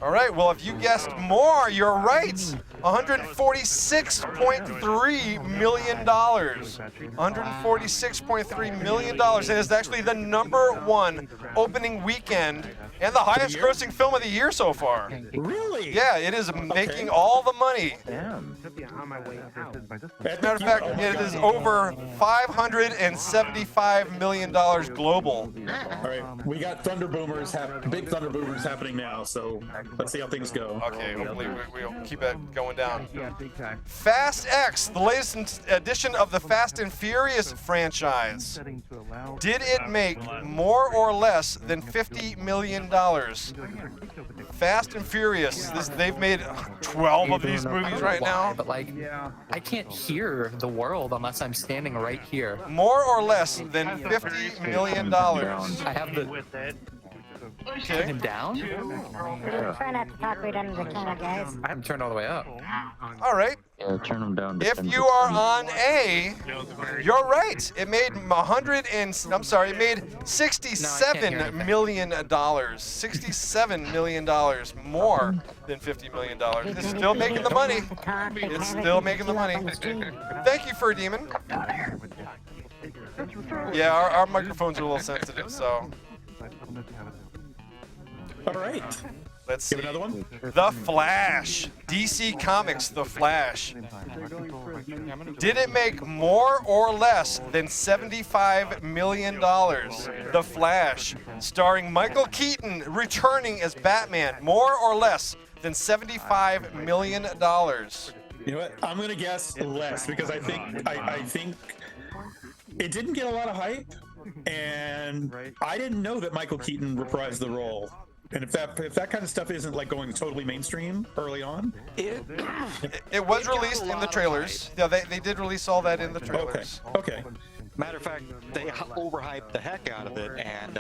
All right. Well, if you guessed more, you're right. $146.3 million. $146.3 million. And it's actually the #1 opening weekend and the highest grossing film of the year so far. Really? Yeah, it is making all the money. Damn. As a matter of fact, it is over $575 million global. All right, we got Thunder Boomers, big Thunder Boomers happening now, so let's see how things go. Okay, hopefully we'll keep it going down. Fast X, the latest edition of the Fast and Furious franchise. Did it make more or less than $50 million? Fast and Furious, they've made 12 of these movies right now. But I can't hear the world unless I'm standing right here. More or less than $50 million. I have the. Okay. Him down? Try not to talk right under the camera, guys. I'm turned all the way up. All right. Yeah, turn them down. If you are on A, you're right. It made it made $67 million. $67 million more than $50 million. It's still making the money. It's still making the money. Thank you, Fur Demon. Yeah, our microphones are a little sensitive, so. All right. Let's see. Give another one. The Flash. DC Comics, The Flash. Did it make more or less than $75 million? The Flash, starring Michael Keaton, returning as Batman. More or less than $75 million? You know what? I'm gonna guess less because I think it didn't get a lot of hype, and I didn't know that Michael Keaton reprised the role. And if that kind of stuff isn't like going totally mainstream early on, it was released in the trailers. Yeah, they did release all that in the trailers. Okay. Matter of fact, they overhyped the heck out of it, and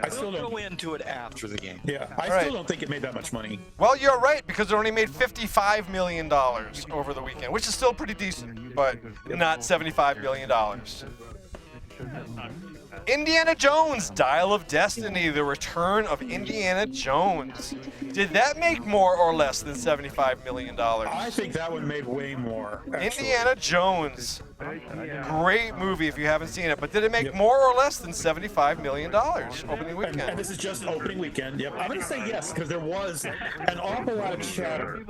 I still don't go into it after the game. Yeah, I still don't think it made that much money. Well, you're right, because it only made $55 million over the weekend, which is still pretty decent, but not $75 billion. Indiana Jones, Dial of Destiny, the return of Indiana Jones. Did that make more or less than $75 million? I think that one made way more. Actually. Indiana Jones. Great movie if you haven't seen it, but did it make more or less than $75 million opening weekend? And this is just opening weekend. Yep. I'm going to say yes because there was an awful lot of chatter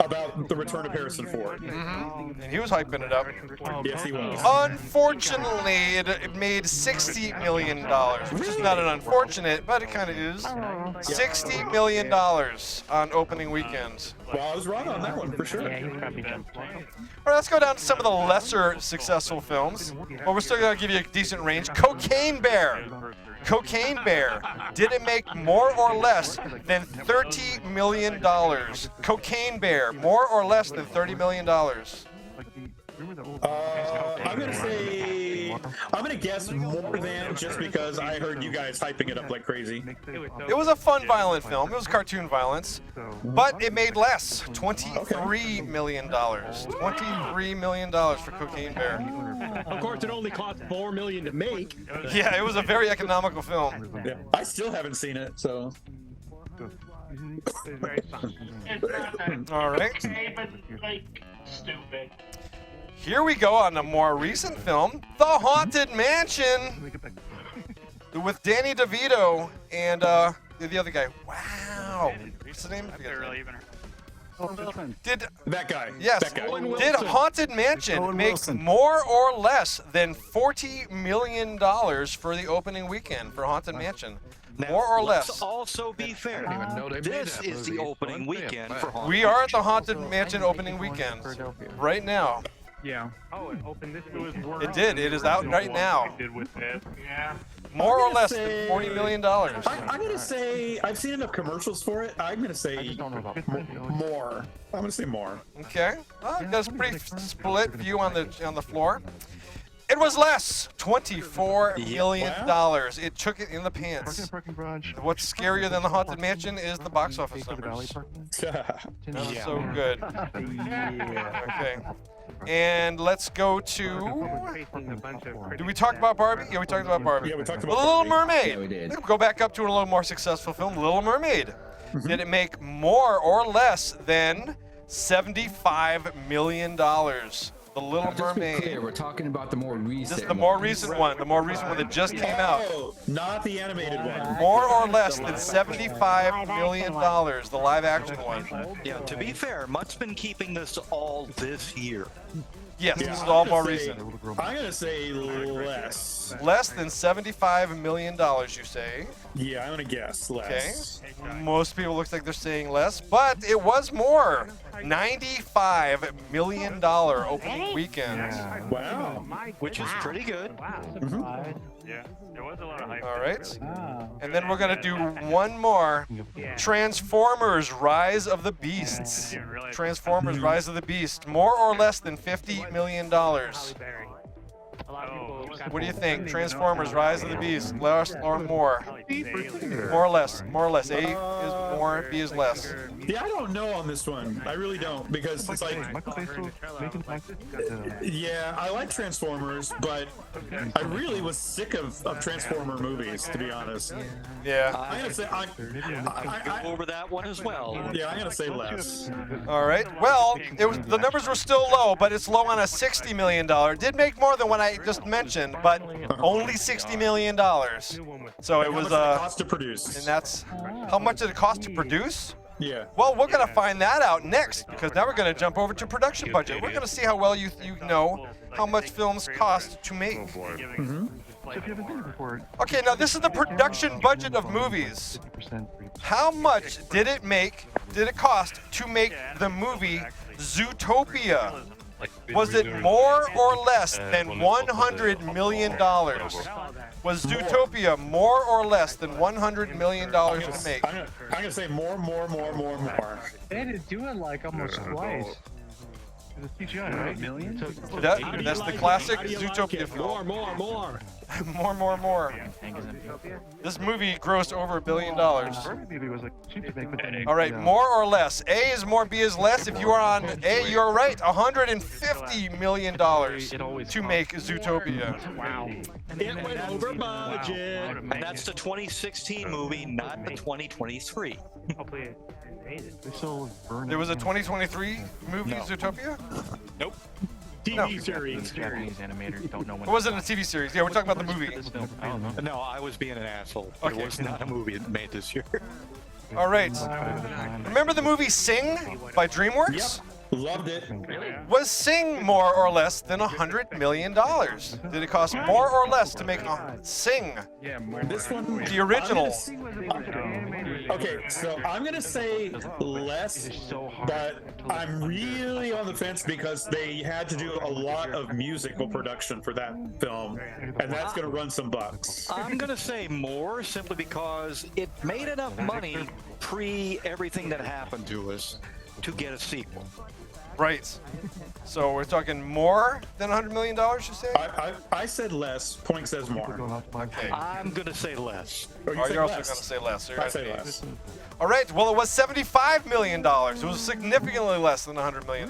about the return of Harrison Ford. Mm-hmm. And he was hyping it up. Yes, he was. Unfortunately, it made $60 million, which is not an unfortunate, but it kind of is. $60 million on opening weekend. Well, I was wrong on that one for sure. All right, let's go down to some of the lesser successful films. Well, we're still going to give you a decent range. Cocaine Bear. Cocaine Bear. Did it make more or less than $30 million? Cocaine Bear. More or less than $30 million? I'm gonna guess more than, just because I heard you guys hyping it up like crazy. It was a fun, violent film. It was cartoon violence, but it made less. $23 million. $23 million for Cocaine Bear. Of course, it only cost $4 million to make. Yeah, it was a very economical film. Yeah. I still haven't seen it, so. All right. Stupid. Here we go on a more recent film, The Haunted Mansion, with Danny DeVito and the other guy. Wow. What's the name? Did that guy? Yes. That guy. Did Haunted Mansion make more or less than $40 million for the opening weekend for Haunted Mansion? More or less. Let's also be fair. This is the opening weekend for Haunted We are at the Haunted Mansion opening weekend right now. Yeah. Oh, it opened this was It did. It is out right now. Yeah. More or less than $40 million. I'm gonna say I've seen enough commercials for it. I'm gonna say more. I'm gonna say more. Okay. Well, that's a pretty split view on the floor. It was less. $24 million. It took it in the pants. What's scarier than the Haunted Mansion is the box office numbers. Not so good. Okay. And let's go to. Did we talk about Barbie? Yeah, we talked about Barbie. Yeah, we talked The about Little Barbie. Mermaid. Yeah, we did. Go back up to a little more successful film, Little Mermaid. Did it make more or less than $75 million? The Little Mermaid. Clear, we're talking about the more recent. This is the more recent one. The more recent one that just came out. Oh, not the animated one. More or less than $75 million. The live action one. Yeah, to be fair, Mutt's been keeping this all this year. Yes, Yeah, this is I'm all gonna more say- recent. I'm gonna say less. Less than $75 million, you say? Yeah, I'm gonna guess less. Okay. Most people looks like they're saying less, but it was more. $95 million opening weekend. Wow. Which is pretty good. Yeah, there was a lot of hype. All right. And then we're going to do one more. Transformers Rise of the Beasts. Transformers Rise of the Beast. More or less than $50 million. What do you think? Transformers Rise of the Beast. Less or more? More or less. More or less. A is more, B is less. Yeah, I don't know on this one. I really don't, because it's like, yeah, I like Transformers, but I really was sick of Transformer movies, to be honest. Yeah. I'm gonna say Go over that one as well. yeah, I'm gonna say less. All right. Well, the numbers were still low, but it's low on a $60 million. Did make more than what I I just mentioned, but only $60 million. So it was cost to produce. and that's how much did it cost to produce? Yeah. Well, we're gonna find that out next because now we're gonna jump over to production budget. We're gonna see how well you know how much films cost to make. Okay, now this is the production budget of movies. How much did it cost to make the movie Zootopia? Was it more or less than $100 million? Was Zootopia more or less than $100 million to make? I'm gonna say more. They had to do it like almost twice. The CGI, right? Millions? That's the classic Zootopia film. More. More. This movie grossed over $1 billion. All right, more or less. A is more, B is less. If you are on A, you're right. $150 million to make Zootopia. Wow. It went over budget. And that's the 2016 movie, not the 2023. There was a 2023 movie, Zootopia? Nope. TV series. Japanese animators don't know when. It wasn't a TV series. Yeah, we're talking about the movie. No, I was being an asshole. Okay. It was not a movie made this year. All right. Remember the movie Sing by DreamWorks? Loved it. Was Sing more or less than $100 million? Did it cost more or less to make Sing? This one, the original. Okay, so I'm gonna say less, but I'm really on the fence because they had to do a lot of musical production for that film, and that's gonna run some bucks. I'm gonna say more simply because it made enough money pre everything that happened to us to get a sequel. Right. So we're talking more than $100 million, you say? I said less. Point says more. Okay. I'm gonna say less. You're also going to say less. So I say less. All right. Well, it was $75 million. It was significantly less than $100 million.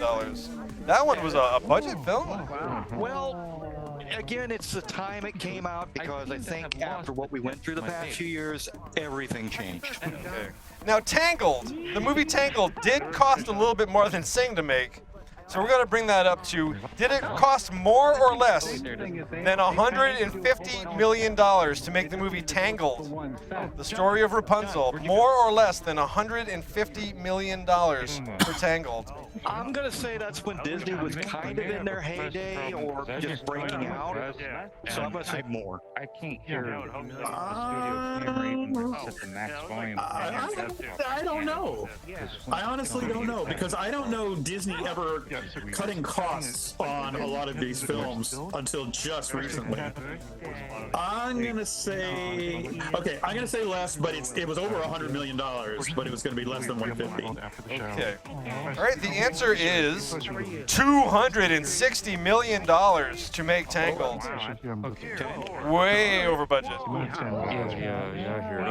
That one was a budget film. Well, again, it's the time it came out because I think after what we went through the past few years, everything changed. Okay. Now, Tangled, the movie Tangled did cost a little bit more than Sing to make. So we're going to bring that up to, did it cost more or less than $150 million to make the movie Tangled? The story of Rapunzel, more or less than $150 million for Tangled. I'm gonna say that's when Disney was kind of in their heyday or just breaking out. So I'm gonna say more. I can't hear I don't know. I honestly don't know because I don't know Disney ever cutting costs on a lot of these films until just recently. I'm gonna say less, but it was over $100 million, but it was gonna be less than 150. Okay. All right. The answer is $260 million to make Tangled. Way over budget. Yeah, I hear it.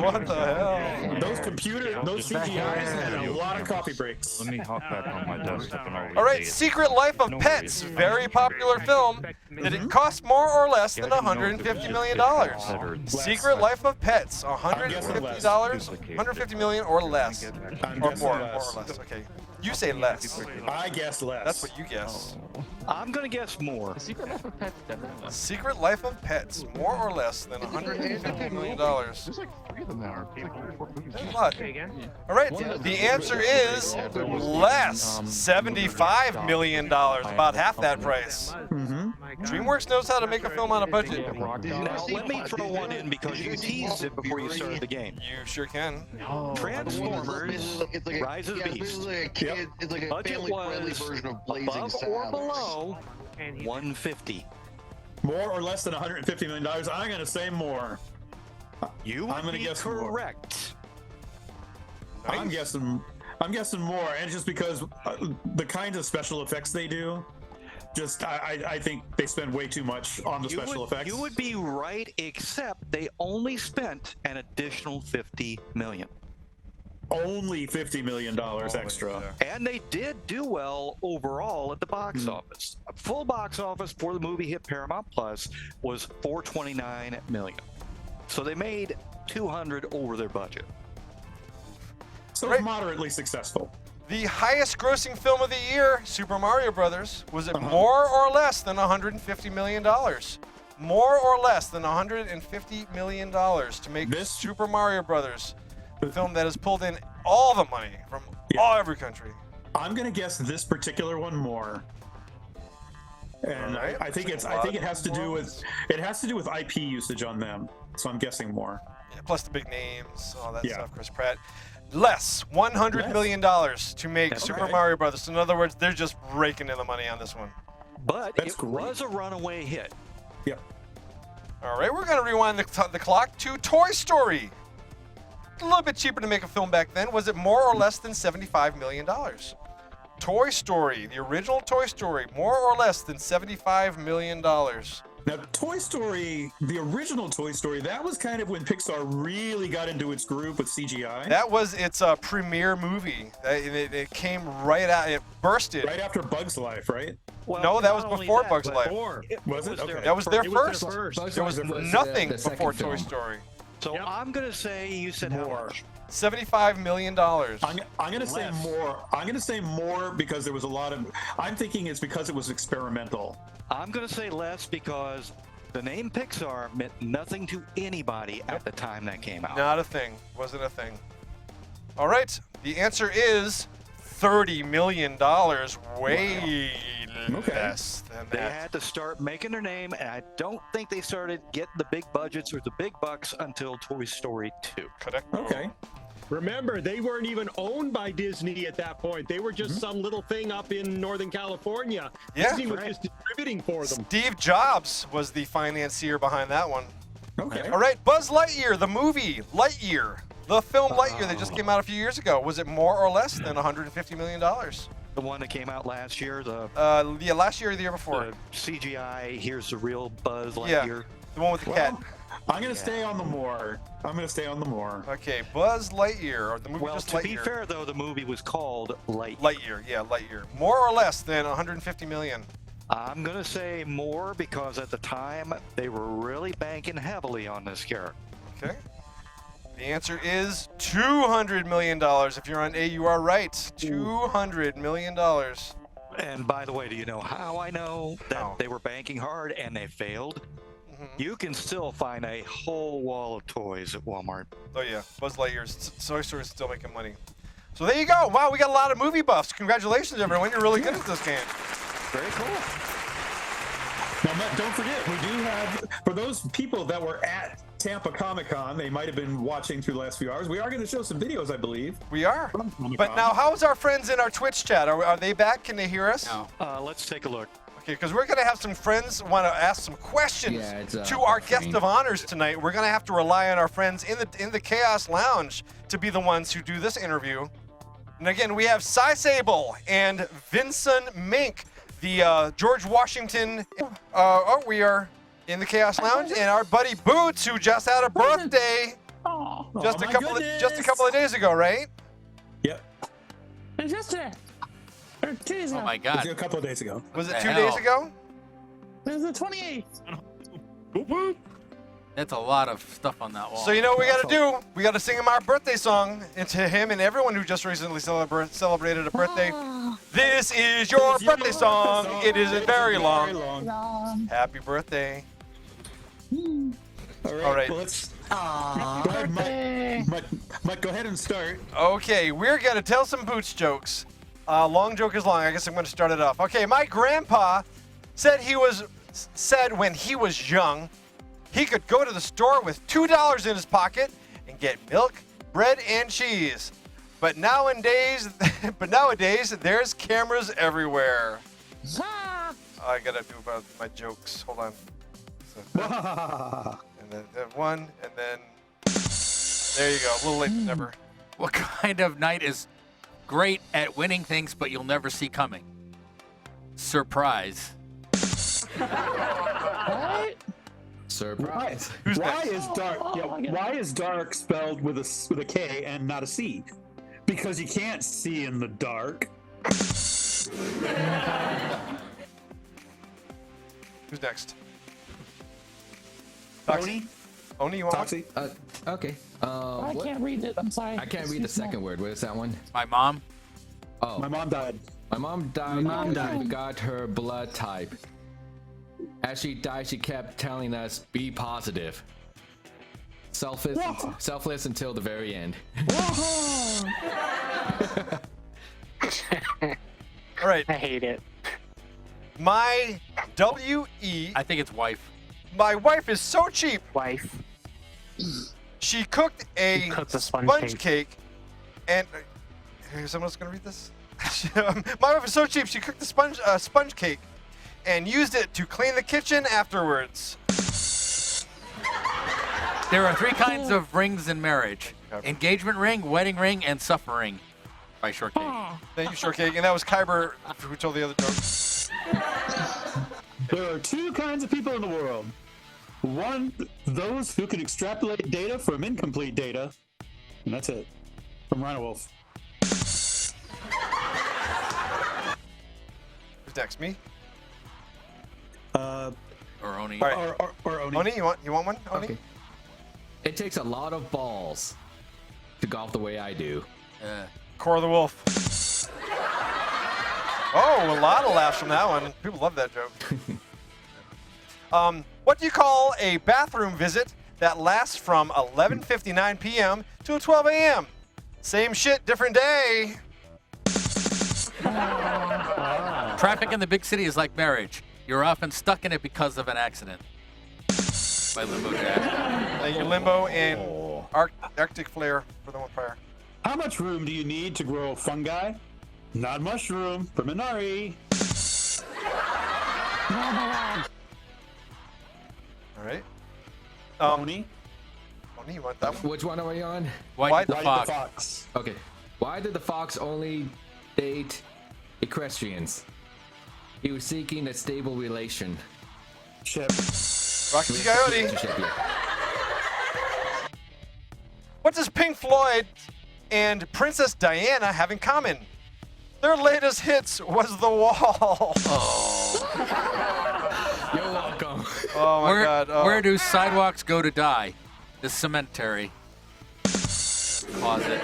What the hell? Those CGIs had a lot of coffee breaks. Let me hop back on my desktop and I'll All right, Secret Life of Pets, very popular film. Did it cost more or less than $150 million? Secret Life of Pets, $150, $150 million or less, or more or less. Okay, you say less. I guess less. That's what you guess. I'm gonna guess more. Secret Life of Pets, definitely. Secret Life of Pets, more or less than $150 million. There's like 3 of them now. Or like 3 or 4 movies. That's a lot. All right, the answer is less, $75 million, about half that price. DreamWorks knows how to make a film on a budget. Now let me throw one in because you teased it before you started the game. You sure can. Transformers: Rise of the Beast. Budget was above or below 150. More or less than $150 million? I'm going to say more. You would be correct. I'm guessing more, and just because the kinds of special effects they do, I think they spend way too much on the special effects. You would be right, except they only spent an additional $50 million. Only $50 million extra. And they did do well overall at the box office. Full box office for the movie hit Paramount Plus was $429 million. So they made $200 over their budget. So it's moderately successful. The highest grossing film of the year, Super Mario Brothers, was it more or less than $150 million? More or less than $150 million to make Super Mario Brothers, the film that has pulled in all the money from every country. I'm gonna guess this particular one more. And I think it has to do with IP usage on them. So I'm guessing more. Yeah, plus the big names, all that stuff. Chris Pratt. Less $100 million to make Super Mario Brothers. In other words, they're just raking in the money on this one. But it was a runaway hit. Yep. All right, we're gonna rewind the clock to Toy Story. A little bit cheaper to make a film back then. Was it more or less than $75 million? Toy Story, the original Toy Story, more or less than $75 million. Now, Toy Story, the original Toy Story, that was kind of when Pixar really got into its groove with CGI. That was its premiere movie. It came right out, it bursted. Right after Bug's Life, right? Well, no, that was before Bug's Life. Was it? Okay. That was their first. There was nothing the before second Toy film. Story. So I'm gonna say you said how much? $75 million. I'm gonna say more. I'm gonna say more because there was a lot of. I'm thinking it's because it was experimental. I'm gonna say less because the name Pixar meant nothing to anybody at the time that came out. Not a thing. Wasn't a thing. All right. The answer is $30 million. Way less than They that. had to start making their name, and I don't think they started getting the big budgets or the big bucks until Toy Story 2. Correct. Okay. Remember, they weren't even owned by Disney at that point. They were just some little thing up in Northern California. Yeah. Disney was just distributing for them. Steve Jobs was the financier behind that one. Okay. All right. Buzz Lightyear, the movie Lightyear, the film Lightyear that just came out a few years ago. Was it more or less than $150 million? The one that came out last year, the last year or the year before. the CGI, here's the real Buzz Yeah. Lightyear. The one with the cat. I'm gonna stay on the more. I'm gonna stay on the more. Okay, Buzz Lightyear, or the movie Well, just to Lightyear. be fair, though, the movie was called Lightyear. Lightyear, yeah, Lightyear. More or less than $150 million. I'm going to say more because at the time, they were really banking heavily on this character. Okay. The answer is $200 million. If you're on A, you are right. $200 million. And by the way, do you know how I know that they were banking hard and they failed? You can still find a whole wall of toys at Walmart. Oh yeah, Buzz Lightyear's Toy Story is still making money. So there you go. Wow, we got a lot of movie buffs. Congratulations, everyone. You're really good at this game. Very cool. Now, Matt, don't forget, we do have, for those people that were at Tampa Comic Con, they might have been watching through the last few hours. We are going to show some videos, I believe. We are. But now, how's our friends in our Twitch chat? Are they back? Can they hear us? No. Let's take a look. Okay, because we're going to have some friends want to ask some questions to our guest of honors tonight. We're going to have to rely on our friends in the Chaos Lounge to be the ones who do this interview. And again, we have Cy Sable and Vincent Mink, the George Washington. We are in the Chaos Lounge, and our buddy Boots, who just had a birthday just a couple of days ago, right? Yep. It's yesterday. Or 2 days ago. Oh my God. A couple of days ago. Was it What 2 the days hell? ago? It was the 28th. That's a lot of stuff on that wall. So you know what we got to do? We got to sing him our birthday song, and to him and everyone who just recently celebrated a birthday. This is your birthday song. It isn't very long. Happy birthday. All right. Well, let's. Go ahead, Mike, go ahead and start. Okay, we're gonna tell some Boots jokes. Long joke is long. I guess I'm gonna start it off. Okay, my grandpa said when he was young, he could go to the store with $2 in his pocket and get milk, bread, and cheese. But nowadays, there's cameras everywhere. I gotta do about my jokes. Hold on. And then one, and then there you go. A little late than never. What kind of night is great at winning things, but you'll never see coming? Surprise. Surprise. Why is dark? Why is dark spelled with a K and not a C? Because you can't see in the dark. Who's next? Oni? Oni, you want Toxie? Okay. I can't read it. I'm sorry. I can't read the second word. What is that one? My mom. Oh. My mom died. My mom died. My mom because died. we forgot her blood type. As she died, she kept telling us, "Be positive." Selfless until the very end. All right. I hate it. My W.E. I think it's wife. My wife is so cheap. Wife. She cooked a Cooked a sponge cake, and someone else gonna read this. My wife is so cheap. She cooked a sponge cake, and used it to clean the kitchen afterwards. There are 3 kinds of rings in marriage: engagement ring, wedding ring, and suffering. By Shortcake. Thank you, Shortcake. And that was Kyber who told the other joke. There are 2 kinds of people in the world. One, those who can extrapolate data from incomplete data. And that's it. From Rhino Wolf. Who's next? Me? Or Oni. All right. Or Oni. Oni, you want one? Oni? Okay. It takes a lot of balls to golf the way I do. Core of the Wolf. Oh, a lot of laughs from that one. People love that joke. What do you call a bathroom visit that lasts from 11:59 p.m. to 12 a.m.? Same shit, different day. Traffic in the big city is like marriage. You're often stuck in it because of an accident. By Limbo Jack. Thank you, Limbo and Arctic Flare for the one prior. How much room do you need to grow fungi? Not much room. From Minari. All right. Oni. Oni, you want that one? Which one are we on? Why did the Why fox? the fox? Okay. Why did the fox only date equestrians? He was seeking a stable relation. Ship. Rocky Coyote. Relationship, yeah. What does Pink Floyd and Princess Diana have in common? Their latest hits was The Wall. You're welcome. Oh my God. Oh. Where do sidewalks go to die? The cemetery. Closet.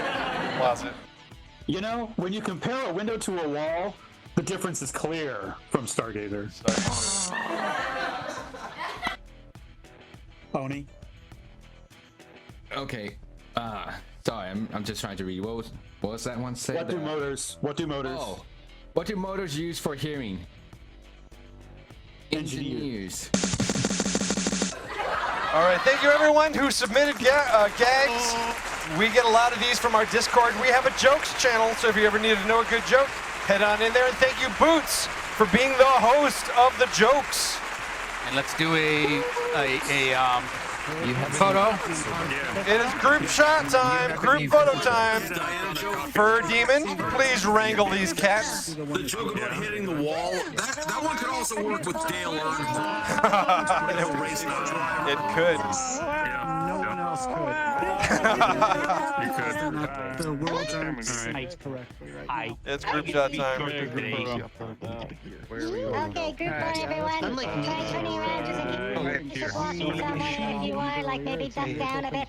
You know, when you compare a window to a wall, the difference is clear from Stargazer. Oni. Okay. Sorry, I'm just trying to read. What was that one say? What do motors? What do motors? Oh, what do motors use for hearing? Engineers. All right, thank you everyone who submitted gags. We get a lot of these from our Discord. We have a jokes channel, so if you ever need to know a good joke, head on in there. And thank you, Boots, for being the host of the jokes. And let's do a photo. It is group shot time, group photo time. Fur Demon, please wrangle these cats. The joke about hitting the wall, that one could also work with Dale Earnhardt. It could. No one else could. The world types correctly, right? It's group shot time. Okay, group one, everyone. Try turning around just in case. Walking somewhere if you want, like maybe duck down a bit.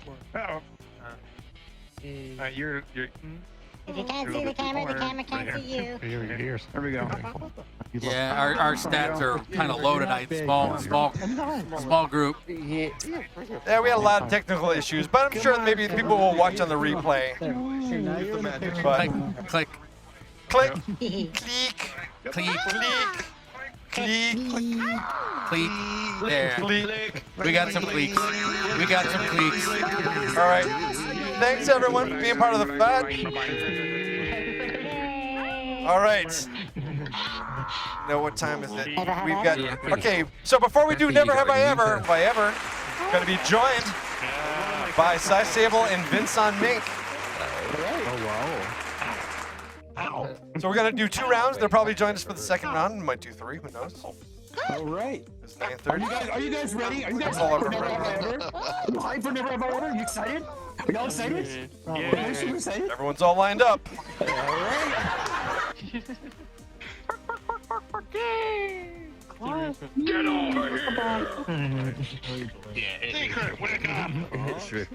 You're. If you can't see the camera can't see you. There we go. Yeah, our stats are kind of low tonight. Small group. Yeah, we had a lot of technical issues, but I'm sure maybe people will watch on the replay. But Click. click, Click. click. There. Click. We got some cleeks. All right. Thanks everyone for being part of the fun. All right. Know what time is it? We've got. Okay. So before we do Never Have I Ever, going to be joined by Cy Sable and Vincent Mink. So we're gonna do 2 rounds. They'll probably join us for the second round. We might do 3. Who knows? All right. It's 9:30. Are you guys ready? Are you guys All hyped over for Never Have I Ever? Are you hyped for Never Have I Ever? You excited? Are y'all excited? Are you super excited? Everyone's all lined up. All right. Get over here! Secret, wake up! There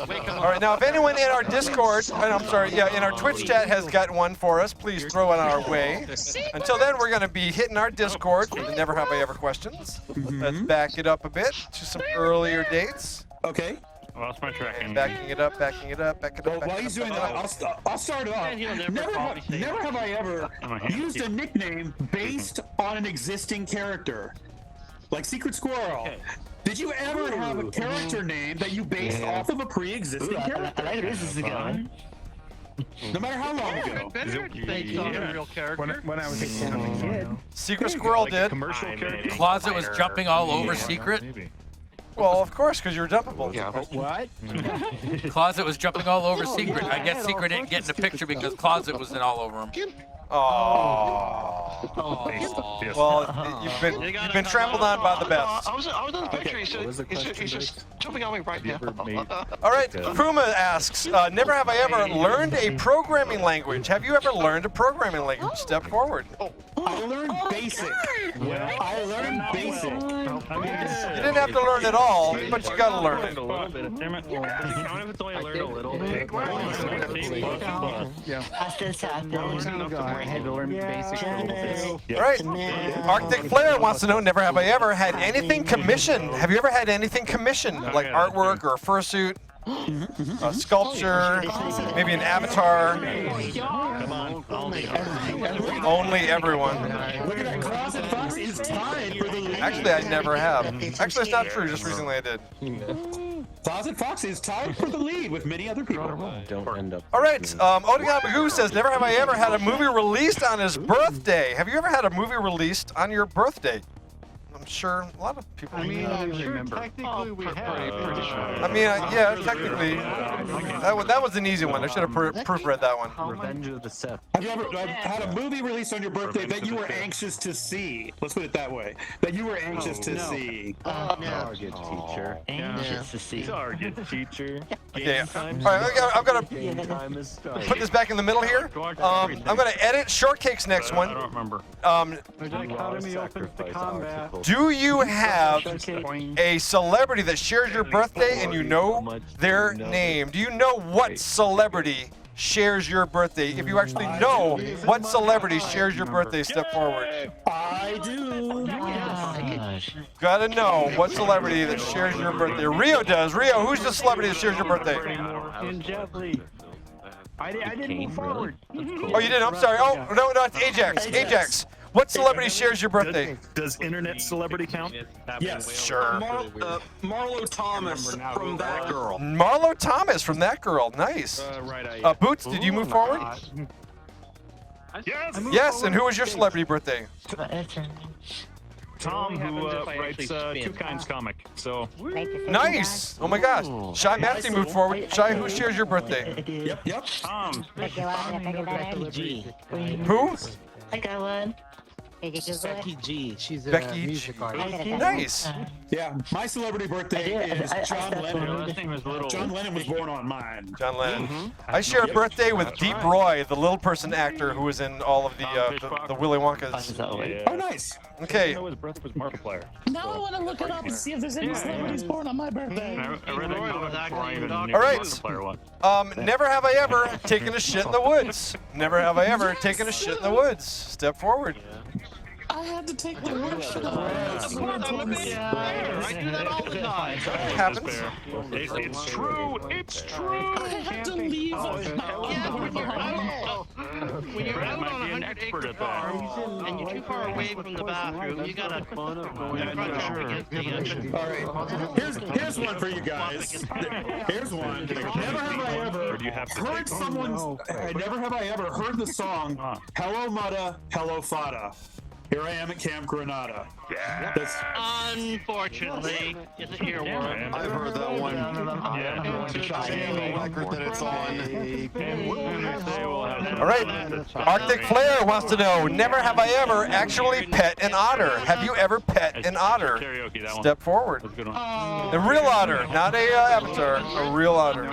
we go. All right, now if anyone in our Discord, I'm sorry, yeah, in our Twitch chat has got one for us, please throw it our way. Until then, we're going to be hitting our Discord for the Never Have I Ever questions. Let's back it up a bit to some earlier dates. Okay. I lost my tracking. Backing it up, backing it up, backing it up. Well, while he's doing that, I'll start it off. Never have I ever used a nickname based on an existing character, like Secret Squirrel. Did you ever have a character name that you based off of a pre-existing character? I like this is going. No matter how long ago. Based on a real character. When I was a kid. Secret Squirrel did. Closet was jumping all over Secret. Well, of course, because you're dumpable. Yeah. What? Closet was jumping all over Secret. I guess Secret didn't get in the picture because Closet was in all over him. Oh. Well, you've been trampled on by the best. I was on the picture. He's just jumping on me right now. All right, Puma asks, never have I ever learned a programming language. Have you ever learned a programming language? Step forward. I learned basic. I learned basic. You didn't have to learn it all, but you gotta learn it. A little bit. Damn it. Count if it's only learned a little bit. Yeah. I had to learn basics a little bit. All right, Arctic Flare wants to know, never have I ever had anything commissioned. Have you ever had anything commissioned, like artwork or a fursuit? A sculpture, maybe an avatar. Only everyone. Look at that, Closet Fox is tied for the lead. Actually, I never have. Actually, it's not true. Just recently I did. Closet Fox is tied for the lead with many other people. Don't end up. All right, Odegon Magoo says, never have I ever had a movie released on his birthday. Have you ever had a movie released on your birthday? I'm sure a lot of people. I mean, technically we have. I mean, yeah, technically. That was an easy one. I should have proofread that one. Revenge of the Sith. Have you ever had a movie released on your birthday that you were anxious to see? Let's put it that way. That you were anxious to see. Target teacher. Anxious to see. Target teacher. Okay. All right, I've got to put this back in the middle here. I'm going to edit Shortcake's next one. I don't remember. Academy opens the combat. Do you have a celebrity that shares your birthday and you know their name? Do you know what celebrity shares your birthday? If you actually know what celebrity shares your birthday, step forward. I do. Gotta know what celebrity that shares your birthday. Rio does. Rio, who's the celebrity that shares your birthday? I didn't move forward. Oh, you didn't? I'm sorry. Oh, no, it's Ajax. Ajax. What celebrity shares your birthday? Does internet celebrity count? Yes. Sure. Marlo Thomas from That Girl. Marlo Thomas from That Girl. Nice. Boots, did you move forward? Yes. Yes, and who was your celebrity birthday? Tom, who writes Two Kinds comic. So. Nice. Oh my gosh. Shy Matthew moved forward. Shy, who shares your birthday? Yep. Tom. Who? I got one. Becky G. She's a Becky music artist. Nice. Yeah, my celebrity birthday is John Lennon. Last name was Little. John Lennon was born on mine. John Lennon. I share a birthday with Deep Roy, the little person actor who was in all of the Willy Wonkas. Oh, nice. Okay. His birthday was Markiplier. Now I want to look it up and see if there's any celebrities born on my birthday. I read that comic before I even knew All right. Markiplier was. Never have I ever taken a shit in the woods. Never have I ever taken a shit in the woods. Step forward. I had to take the workshop. I do that all the time. It happens. It's true. It's true. I had to leave. When you're out on a 100-acre farm and you're too far away from the bathroom, you gotta brush up against the All right. Here's one for you guys. Here's one. Never have I ever heard someone's. Never have I ever heard the song "Hello Mutta, Hello Fada." Here I am at Camp Granada. That's Unfortunately, it's an earworm. I've heard that one. record that it's on. All right. Arctic Flare wants to know, never have I ever actually pet an otter. Have you ever pet an otter? Step forward. A real otter, not a avatar, a real otter.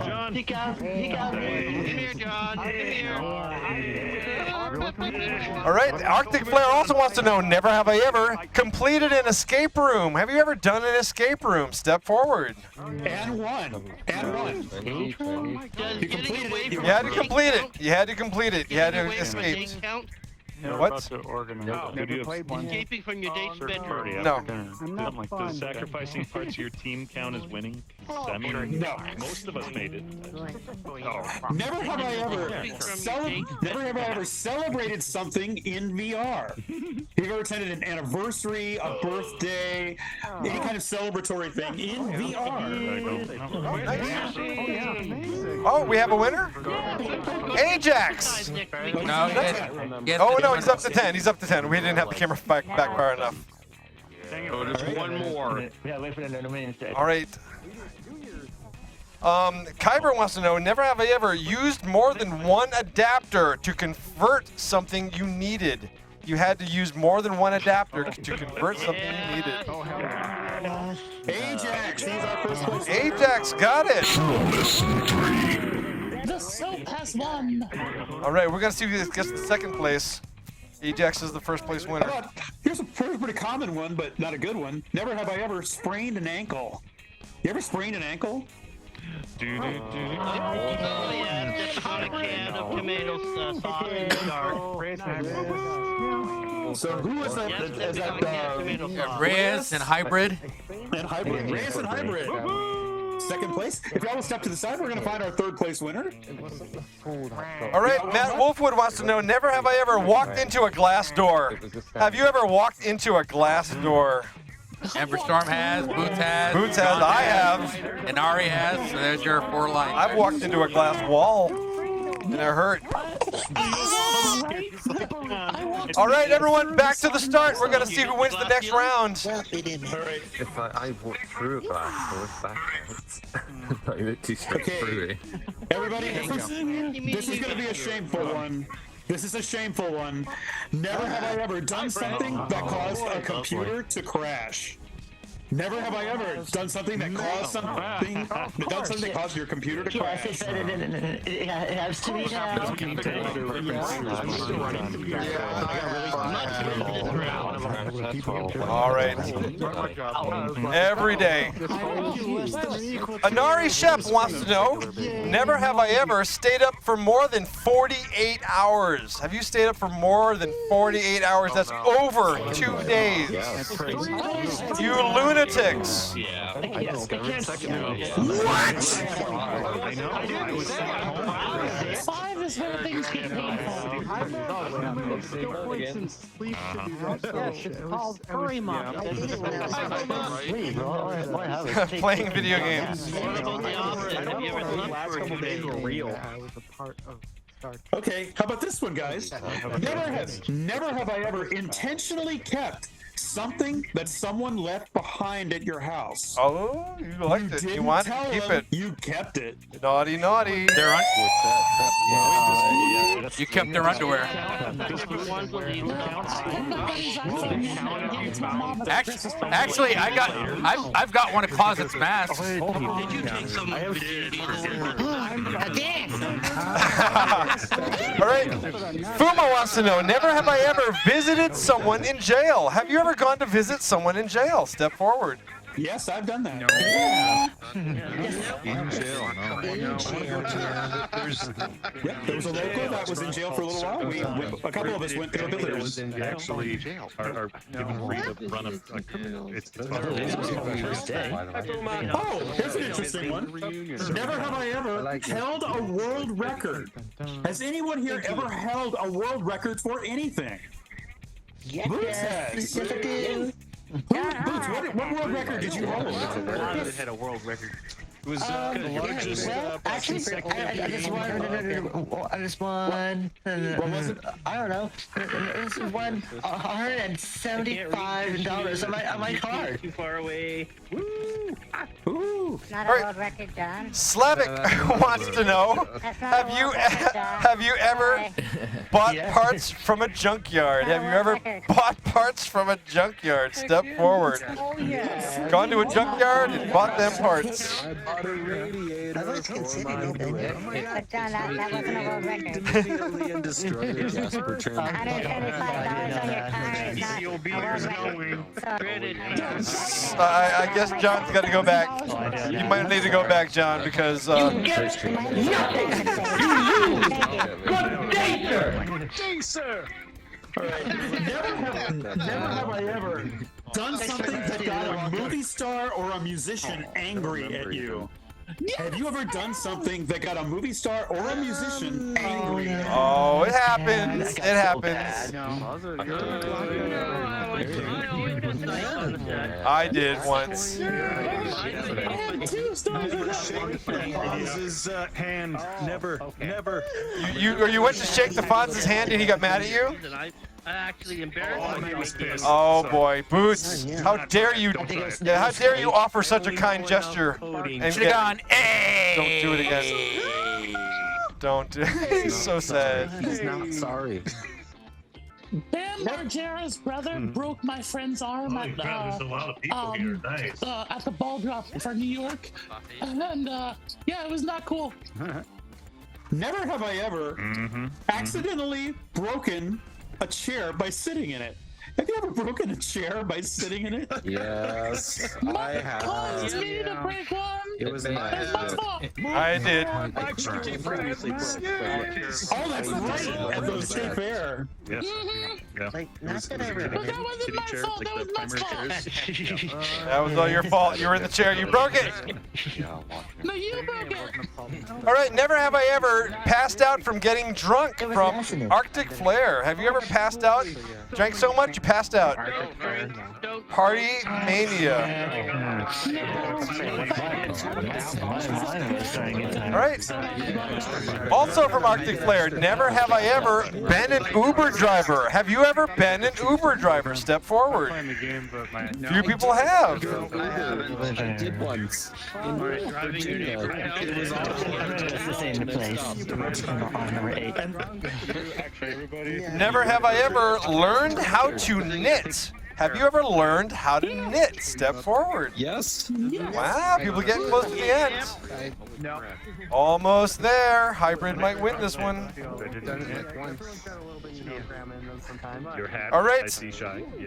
John. He got me. Come here, John. Come here. All right. Arctic Flare also wants to know, never have I ever completed an escape room. Have you ever done an escape room? Step forward. And one. You completed it. You had to complete it. You had to complete it. You had to escape. What? Escaping from your date's bedroom. No. Does sacrificing parts of your team count as winning? I mean, No. most of us made it. Never have I ever celebrated something in VR. Have you ever attended an anniversary, a birthday, any kind of celebratory thing in VR? Oh, we have a winner? Ajax! No, Oh, no, he's up to 10. He's up to 10. We didn't have the camera back far enough. Oh, just one more. All right. Kyber wants to know, never have I ever used more than one adapter to convert something you needed. You had to use more than one adapter to convert something you needed. Ajax, he's our first place. Ajax got it. The soap has won. All right, we're gonna see who gets the second place. Ajax is the first place winner. Here's a pretty common one, but not a good one. Never have I ever sprained an ankle. You ever sprained an ankle? Oh, yeah, just a can of tomato sauce in the dark. So who is that? Is that Reyes and Hybrid. And Hybrid. Reyes and Hybrid. Second place. If y'all will step to the side, we're going to find our third place winner. All right, Matt Wolfwood wants to know, never have I ever walked into a glass door. Have you ever walked into a glass door? Ember Storm has, Boots has. Boots has, I have. And Ari has, so there's your 4 lines. I've walked into a glass wall, and it hurt. All right, everyone, back to the start. We're going to see who wins the next round. If I walk through a glass door, that counts. Like, they're too straight through it. Everybody, this is going to be a shameful one. This is a shameful one. Never have I ever done something that caused a computer to crash. Never have I ever done something that caused something that caused your computer to crash. It has to be now. All right. Every day. Anari Shep wants to know, never have I ever stayed up for more than 48 hours. Have you stayed up for more than 48 hours? That's over 2 days. You lunatics. Yeah. What? 5 is where things get painful. Playing video games. Okay, how about this one, guys? Never have I ever intentionally kept something that someone left behind at your house. Oh, you liked it. You wanted to keep it. You kept it. Naughty, naughty. You kept their underwear. Actually, I've got one of Closet's masks. Did you take some? All right. Fuma wants to know, never have I ever visited someone in jail. Have you ever gone to visit someone in jail? Step forward. Yes, I've done that. In jail, there was a local that was in jail for a little while. A couple of us went there. Actually, are given free to run a criminal. Oh, here's an interesting one. Never have I ever held a world record. Has anyone here ever held a world record for anything? Yes, I do. Boots, what world record did you hold? had a world record. It was the largest I just won. What was it? I don't know. This is won $175 on my card. Too far away. Ooh. Not a world record, John. Slavic wants to know, That's not a world record, John. have you ever bought parts from a junkyard? Have you ever bought parts from a junkyard? Step forward. Oh, yes. Gone to a junkyard and bought them parts. I bought a radiator for my bed. But John, that wasn't a world record. Immediately and destroyed it, Jasper Trim. $175 on your car is not a world record. So, I guess John's got to go back. You might need to go back, John, because Good day, sir. All right. Never have I ever done something that got a movie star or a musician angry at you. Have you ever done something that got a movie star or a musician angry at you? oh, it happens. It happens. I did once. I had 2 stars in that. His hand. Never. You went to shake the Fonz's hand and he got mad at you? I actually embarrassed myself. Oh boy, Boots! How dare you? Yeah, how dare you offer such a kind gesture? And Should have gone, hey! Don't do it again. Don't do it. He's so sad. He's not sorry. Bam Margera's brother broke my friend's arm at there's a lot of people here. Nice. at the ball drop for New York, and yeah, it was not cool. Never have I ever accidentally broken a chair by sitting in it. Have you ever broken a chair by sitting in it? Yes, I have. Caused me to break one. It was That's my fault. I did. Oh, that's right. At the state fair. Yes. Like, not that I But that wasn't my fault. That was my fault. That was all your fault. You were in the chair. You broke it. No, you broke it. All right. Never have I ever passed out from getting drunk from Arctic Flare. Have you ever passed out? Drank so much you passed out. Party mania. All right. Also from Arctic Flare, never have I ever been an Uber driver. Have you ever been an Uber driver? Step forward. Few people have. I haven't. I did once. In Virginia. It was It's the same place. On number 8. Never have I ever learned how to knit. Have you ever learned how to knit? Step forward. Yes. Wow, people getting close to the end. Almost there. Hybrid might win this one. All right.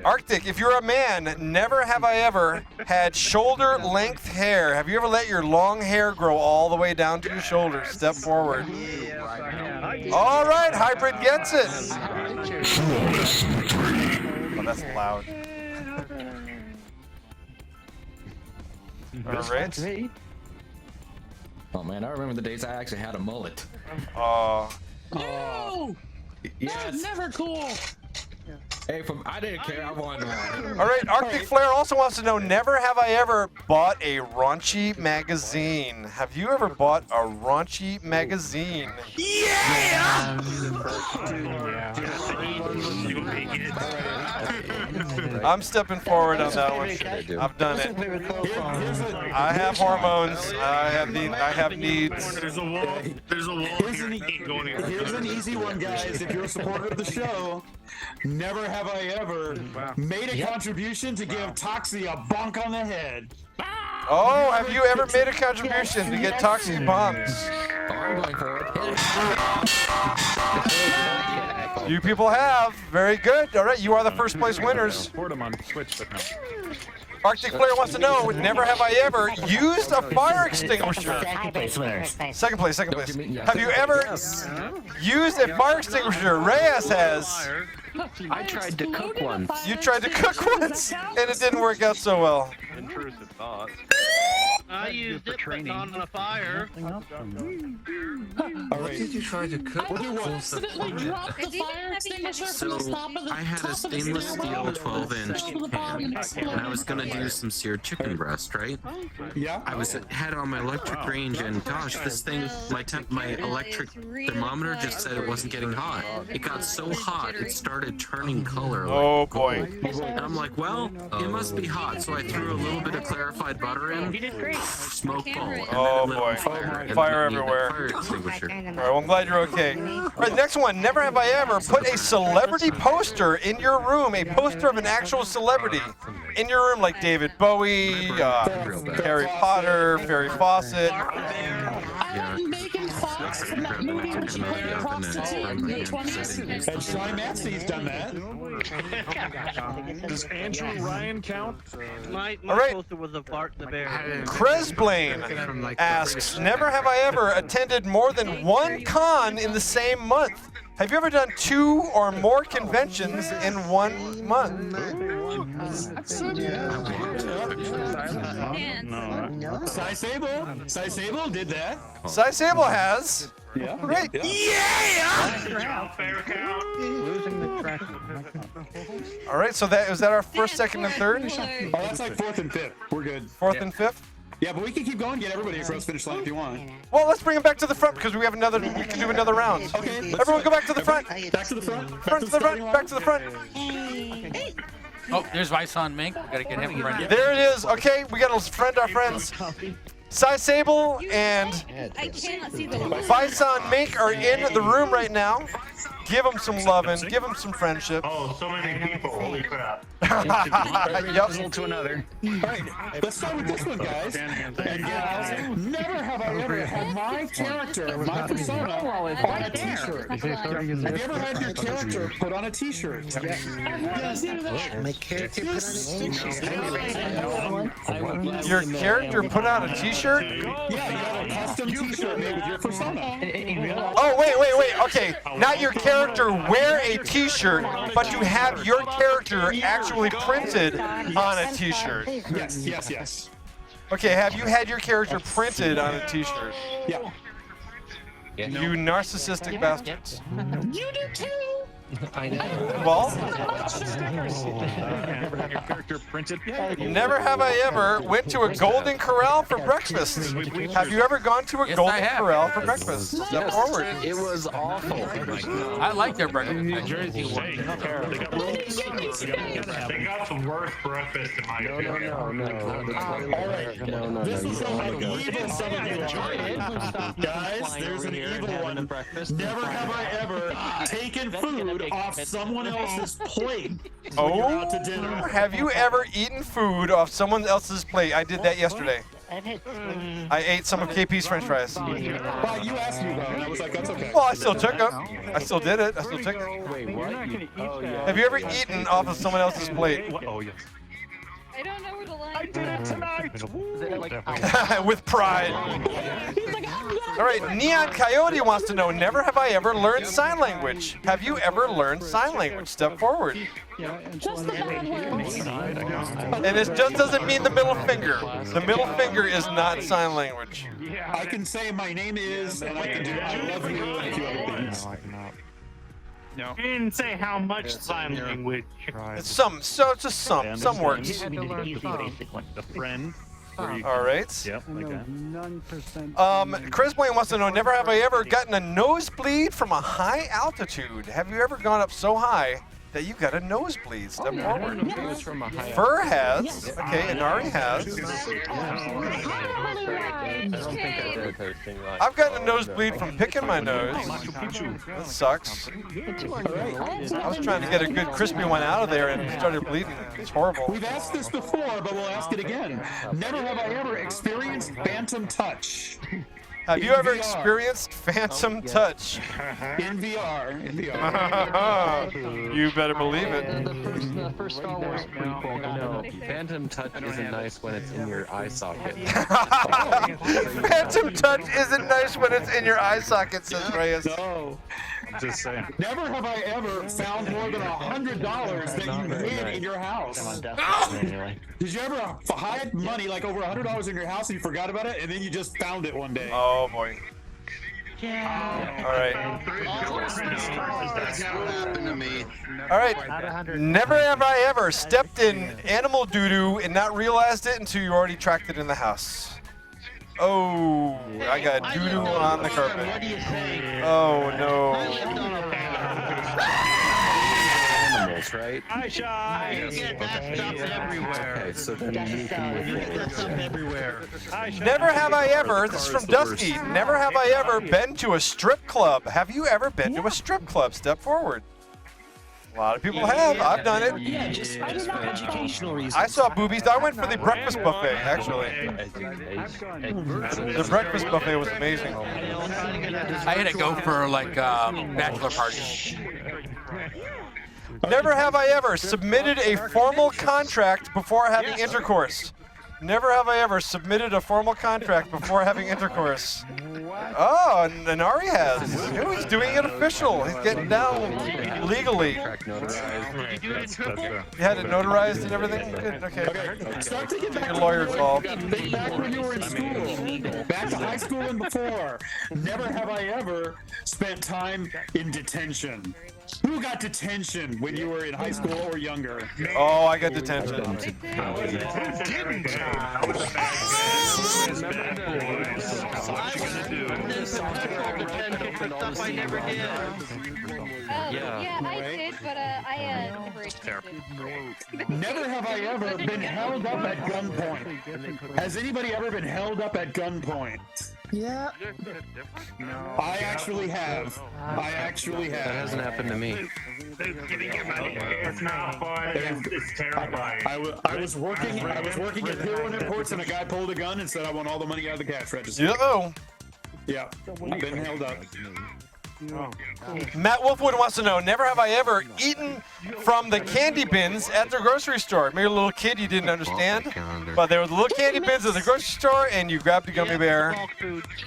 Arctic, if you're a man, never have I ever had shoulder length hair. Have you ever let your long hair grow all the way down to your shoulders? Step forward. All right, Hybrid gets it. Oh, that's loud. All right. Oh man, I remember the days I actually had a mullet. Oh. No! That's never cool. Hey, I didn't care. I wanted one. All right, Arctic Flare also wants to know, never have I ever bought a raunchy magazine. Have you ever bought a raunchy magazine? Yeah! I'm stepping forward on that one. I've done it. I have hormones. I have needs. There's a wall. Here's an easy one, guys. If you're a supporter of the show, never have I ever made a contribution to give Toxie a bonk on the head. Oh, have you ever made a contribution to get Toxie bombs? I'm going for it. You people have. Very good. All right, you are the first place winners. Support him on Twitch, but no. Arctic Flare wants to know, never have I ever used a fire extinguisher? Second place winners. Second place. Have you ever used a fire extinguisher? Reyes has. I tried to cook once. You tried to cook once, and it didn't work out so well. Intrusive thoughts. I used it, but not on a fire. All What right. did you try to cook? Accidentally dropped the fire extinguisher from the top of the I had a top of the stainless stairwell. steel 12-inch Fell to the bottom and pan, exploded. and I was gonna do some seared chicken breast, right? Yeah. I had it on my electric range, and gosh, this thing, my electric thermometer just said it wasn't getting hot. It got so hot, it started turning color. Oh boy. And I'm like, well, it must be hot, so I threw a little bit of clarified butter in. You did great. Smoke ball. And Oh then it lit boy. on fire. And Fire then you need that everywhere. Fire extinguisher. All right, well, I'm glad you're okay. All right, next one. Never have I ever put a celebrity poster in your room, a poster of an actual celebrity in your room, like David Bowie, Harry Potter, Farrah Fawcett. Megan Fox from that movie when she played a prostitute in the 20s. And Shy Matsey's done that. Does Andrew Ryan count? My All right. poster was of Bart the Bear. Cresblaine asks, never have I ever attended more than one con in the same month. Have you ever done 2 or more conventions in 1 month? Cy Sable did that. Cy Sable has. Yeah. Great. Yeah. All right, so that was that our first, second, and third? Oh, that's like 4th and 5th. We're good. 4th and 5th? Yeah, but we can keep going. Get everybody across the finish line if you want. Well, let's bring them back to the front because we can do another round. Okay. Everyone go back to the front. Back to the front. Front to the front. Back to the front. Oh, there's my son Mink. We gotta get him friendly. There it is. Okay, we gotta friend our friends. Cy Sable and I cannot see the Bison Mink are in the room right now. Give them some loving. Give them some friendship. Oh, so many people. Holy crap. Yep. To another. All right, let's start with this one, guys and gals. Never have I ever had my character, my persona, on a T-shirt. Have you ever had your character put on a T-shirt? My character put on a Your character put out a T-shirt? Yeah, you got a custom T-shirt made with your persona. Oh, wait. Okay, not your character wear a T-shirt, but you have your character actually printed on a T-shirt. Yes. Okay, have you had your character printed on a T-shirt? Yeah. You narcissistic bastards. You do too. I know. Well, Your character printed. never have I ever went to a Golden Corral for breakfast. Have you ever gone to a Yes, I Golden have. Corral for breakfast? Step forward. It was awful. I like their breakfast. New Jersey one. They got the worst breakfast in my opinion. This is how evil some of you are. Guys, there's an evil one. Never have I ever taken food off someone else's plate when you're out to dinner. Have you ever eaten food off someone else's plate? I did that yesterday. I ate some of KP's French fries. Well, you asked me about it. I was like, that's okay. Well, I still took them. I still did it. I still took them. Wait, what? Have you ever eaten off of someone else's plate? Oh, yes. I don't know where the line I did it tonight. With pride. All right, Neon Coyote wants to know, never have I ever learned sign language. Have you ever learned sign language? Step forward. Just the bad words. And it just doesn't mean the middle finger. The middle finger is not sign language. I can say my name is, and I can do I love you and a few other things. No. You didn't say how much sign language. It's some words. The friend. All right. Yep. Chris Blaine wants to know, never have I ever gotten a nosebleed from a high altitude. Have you ever gone up so high that you got a nosebleed? Step forward. Fur has. Okay, Inari has. I've gotten a nosebleed from picking my nose. That sucks. I was trying to get a good crispy one out of there and it started bleeding. It's horrible. We've asked this before, but we'll ask it again. Never have I ever experienced phantom touch. Have you ever experienced phantom touch? In VR. You better believe it. The first Star Wars prequel. No, phantom touch isn't nice when it's in your eye socket. Phantom touch isn't nice when it's in your eye socket, says Reyes. No. Just saying. Never have I ever found more than $100 that you hid in your house. Did you ever hide money like over $100 in your house and you forgot about it, and then you just found it one day? Oh boy. All right. That's what happened to me. All right. Never have I ever stepped in animal doo-doo and not realized it until you already tracked it in the house. Oh, I got doo-doo on the carpet. What do you say? Oh no. Animals, right? Hi, Shy. You get that stuff everywhere. Okay, so then you can You get that stuff everywhere. Hi, Shy. Never have I ever, this is from Dusky, never have I ever been to a strip club. Have you ever been to a strip club? Step forward. A lot of people have. I've done it. Yeah, just for educational reasons. I saw boobies. I went for the breakfast buffet, actually. The breakfast buffet was amazing. I had to go for like bachelor party. Never have I ever submitted a formal contract before having intercourse. Never have I ever submitted a formal contract before having intercourse. Oh, and Ari has. Oh, he's doing it official. He's getting down legally. You had it notarized and everything? Good, okay. Start to get back Your lawyer involved. Think back when you were in school. Back to high school and before. Never have I ever spent time in detention. Who got detention when you were in high school or younger? Oh, I got detention. Yeah, I did, but I Never have I ever been held up at gunpoint. Has anybody ever been held up at gunpoint? Yeah. I actually have. I actually have. That hasn't happened to me. It's not fun. It's terrifying. I was working at Hero Imports, and a guy pulled a gun and said, "I want all the money out of the cash register." Uh-oh. Yeah, I've been held up. Matt Wolfwood wants to know, never have I ever eaten from the candy bins at the grocery store. Maybe a little kid you didn't understand, but there were the little candy bins at the grocery store and you grabbed a gummy bear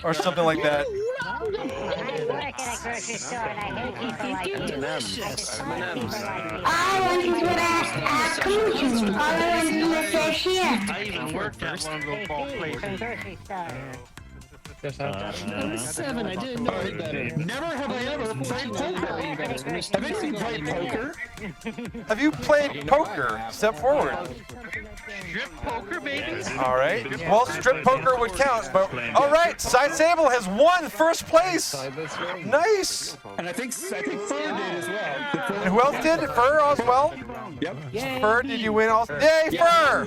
or something like that. I work at a grocery store and I hate people like you. I want to put a cushion all over the cashier. I even worked at one of those bulk places. Grocery store. I was 7. I didn't know any better. Never have I ever played poker. Have any of you played poker? Have you played poker? Step forward. Strip poker, baby? All right. Well, strip poker would count, but all right. Cy Sable has won first place. Nice. And I think Fur did as well. And who else did? Fur as well? Yep. Fur, did you win also? Yay, Fur!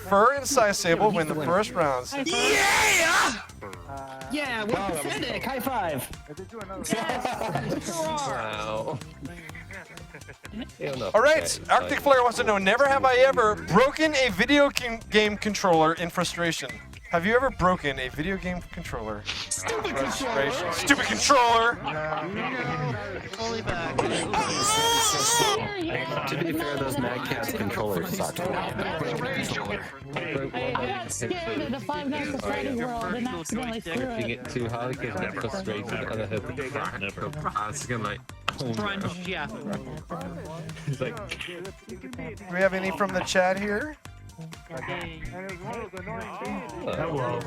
Fur and Cy Sable win the first rounds. Yeah, we're pathetic. High five. Wow. All right, Arctic Flare wants to know, never have I ever broken a video game controller in frustration. Have you ever broken a video game controller? Stupid Frustration. Stupid controller! To be fair, those Mad Catz controllers suck. I got scared of the Five Nights at Freddy's world and accidentally threw If you it. get too high, because I'm frustrated and I hit the Crunch, yeah. He's like, Do we have any from the chat here?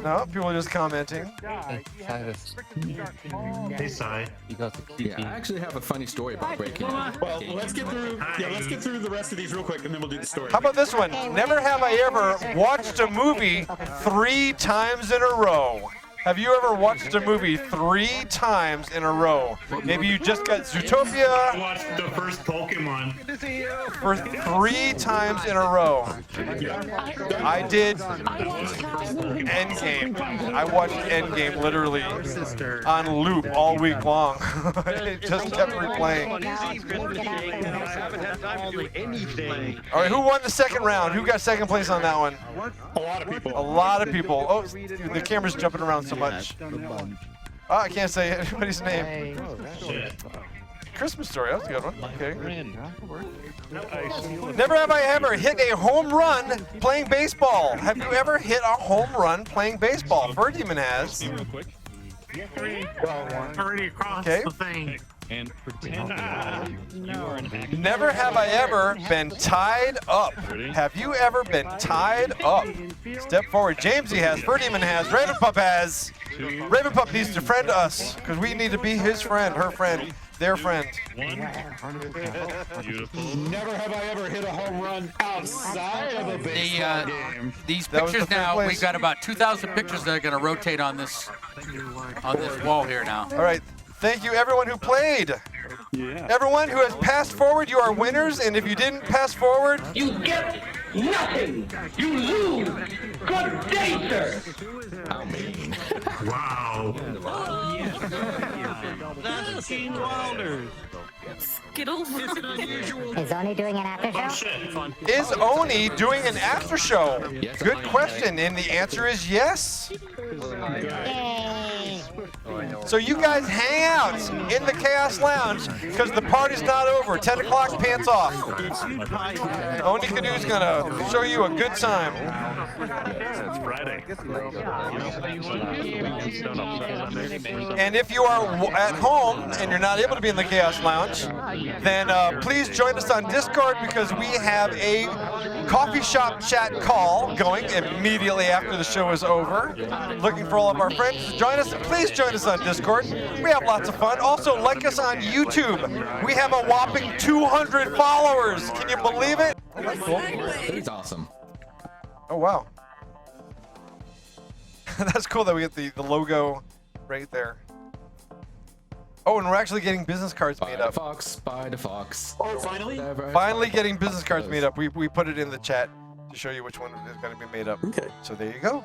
No, people are just commenting. Hey, Cy. You got the Yeah, I actually have a funny story about breaking in. Well, let's get through the rest of these real quick, and then we'll do the story. How about this one? Never have I ever watched a movie 3 times in a row. Have you ever watched a movie 3 times in a row? Maybe you just got I Zootopia watched the first Pokemon. for 3 times in a row. I did Endgame. I watched Endgame literally on loop all week long. It just kept replaying. I haven't had time to do anything. All right, who won the second round? Who got second place on that one? A lot of people. A lot of people. Oh, dude, the camera's jumping around so much. Oh, I can't say anybody's name. Christmas Story, that was a good one. Okay. Never have I ever hit a home run playing baseball. Have you ever hit a home run playing baseball? Birdemon has. Already across Okay. the thing. And pretend you are an actor. Never have I ever been tied up. Have you ever been tied up? Step forward. Jamesy has, Ferdinand has, Ravenpup has. Ravenpup needs to friend us because we need to be his friend, her friend, their friend. Beautiful. Never have I ever hit a home run outside of a baseball game. These That was the pictures third now, place. we've got about 2,000 pictures that are going to rotate on this wall here now. All right. Thank you, everyone who played. Yeah. Everyone who has passed forward, you are winners. And if you didn't pass forward, You get nothing. You lose. Good day, sir. Wow. That's Gene Wilder. Skittles. Is Oni doing an after show? is Oni doing an after show? Good question. And the answer is yes. Yay. So you guys hang out in the Chaos Lounge because the party's not over. 10 o'clock, pants off. Oni Kadoo's gonna show you a good time. It's Friday. And if you are at home and you're not able to be in the Chaos Lounge, then please join us on Discord because we have a coffee shop chat call going immediately after the show is over. Looking for all of our friends to join us. Please join us on Discord. We have lots of fun. Also, like us on YouTube. We have a whopping 200 followers. Can you believe it? He's awesome. Oh, wow. That's cool that we get the logo right there. Oh, and we're actually getting business cards made up. By the Fox. Oh, finally? Finally getting business cards made up. We put it in the chat to show you which one is going to be made up. Okay. So there you go.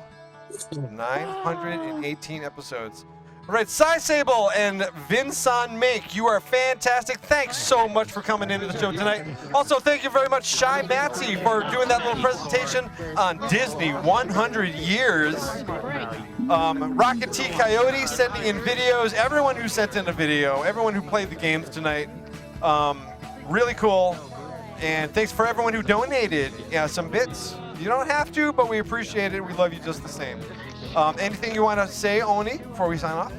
918 episodes. All right, Cy Sable and Vinson Make, you are fantastic. Thanks so much for coming into the show tonight. Also, thank you very much, Shy Matsy, for doing that little presentation on Disney 100 years. Rocket T Coyote sending in videos. Everyone who sent in a video, everyone who played the games tonight. Really cool. And thanks for everyone who donated some bits. You don't have to, but we appreciate it. We love you just the same. Anything you want to say, Oni, before we sign off?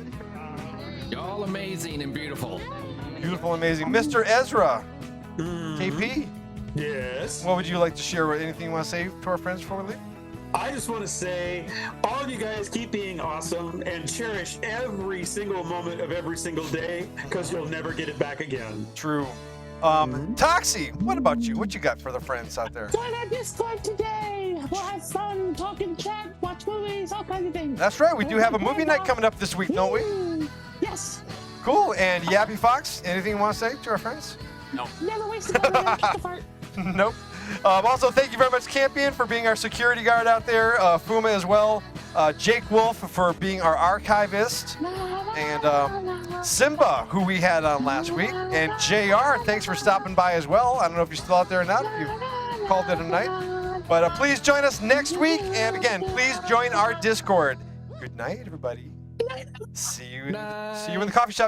Y'all amazing and beautiful. Beautiful, amazing. Mr. Ezra, KP? Yes? What would you like to share? Anything you want to say to our friends before we leave? I just want to say, all of you guys keep being awesome and cherish every single moment of every single day because you'll never get it back again. True. Toxie, what about you? What you got for the friends out there? Join our Discord today. We'll have fun, talk and chat, watch movies, all kinds of things. That's right. We do have a movie night coming up this week, don't we? Yes. Cool. And Yappy Fox, anything you want to say to our friends? No. Never waste a moment. Kick the fart. Nope. Also, thank you very much, Campion, for being our security guard out there. Fuma as well. Jake Wolf for being our archivist. And Simba, who we had on last week. And JR, thanks for stopping by as well. I don't know if you're still out there or not, if you've called it a night. But please join us next week. And again, please join our Discord. Good night, everybody. See you in the coffee shop.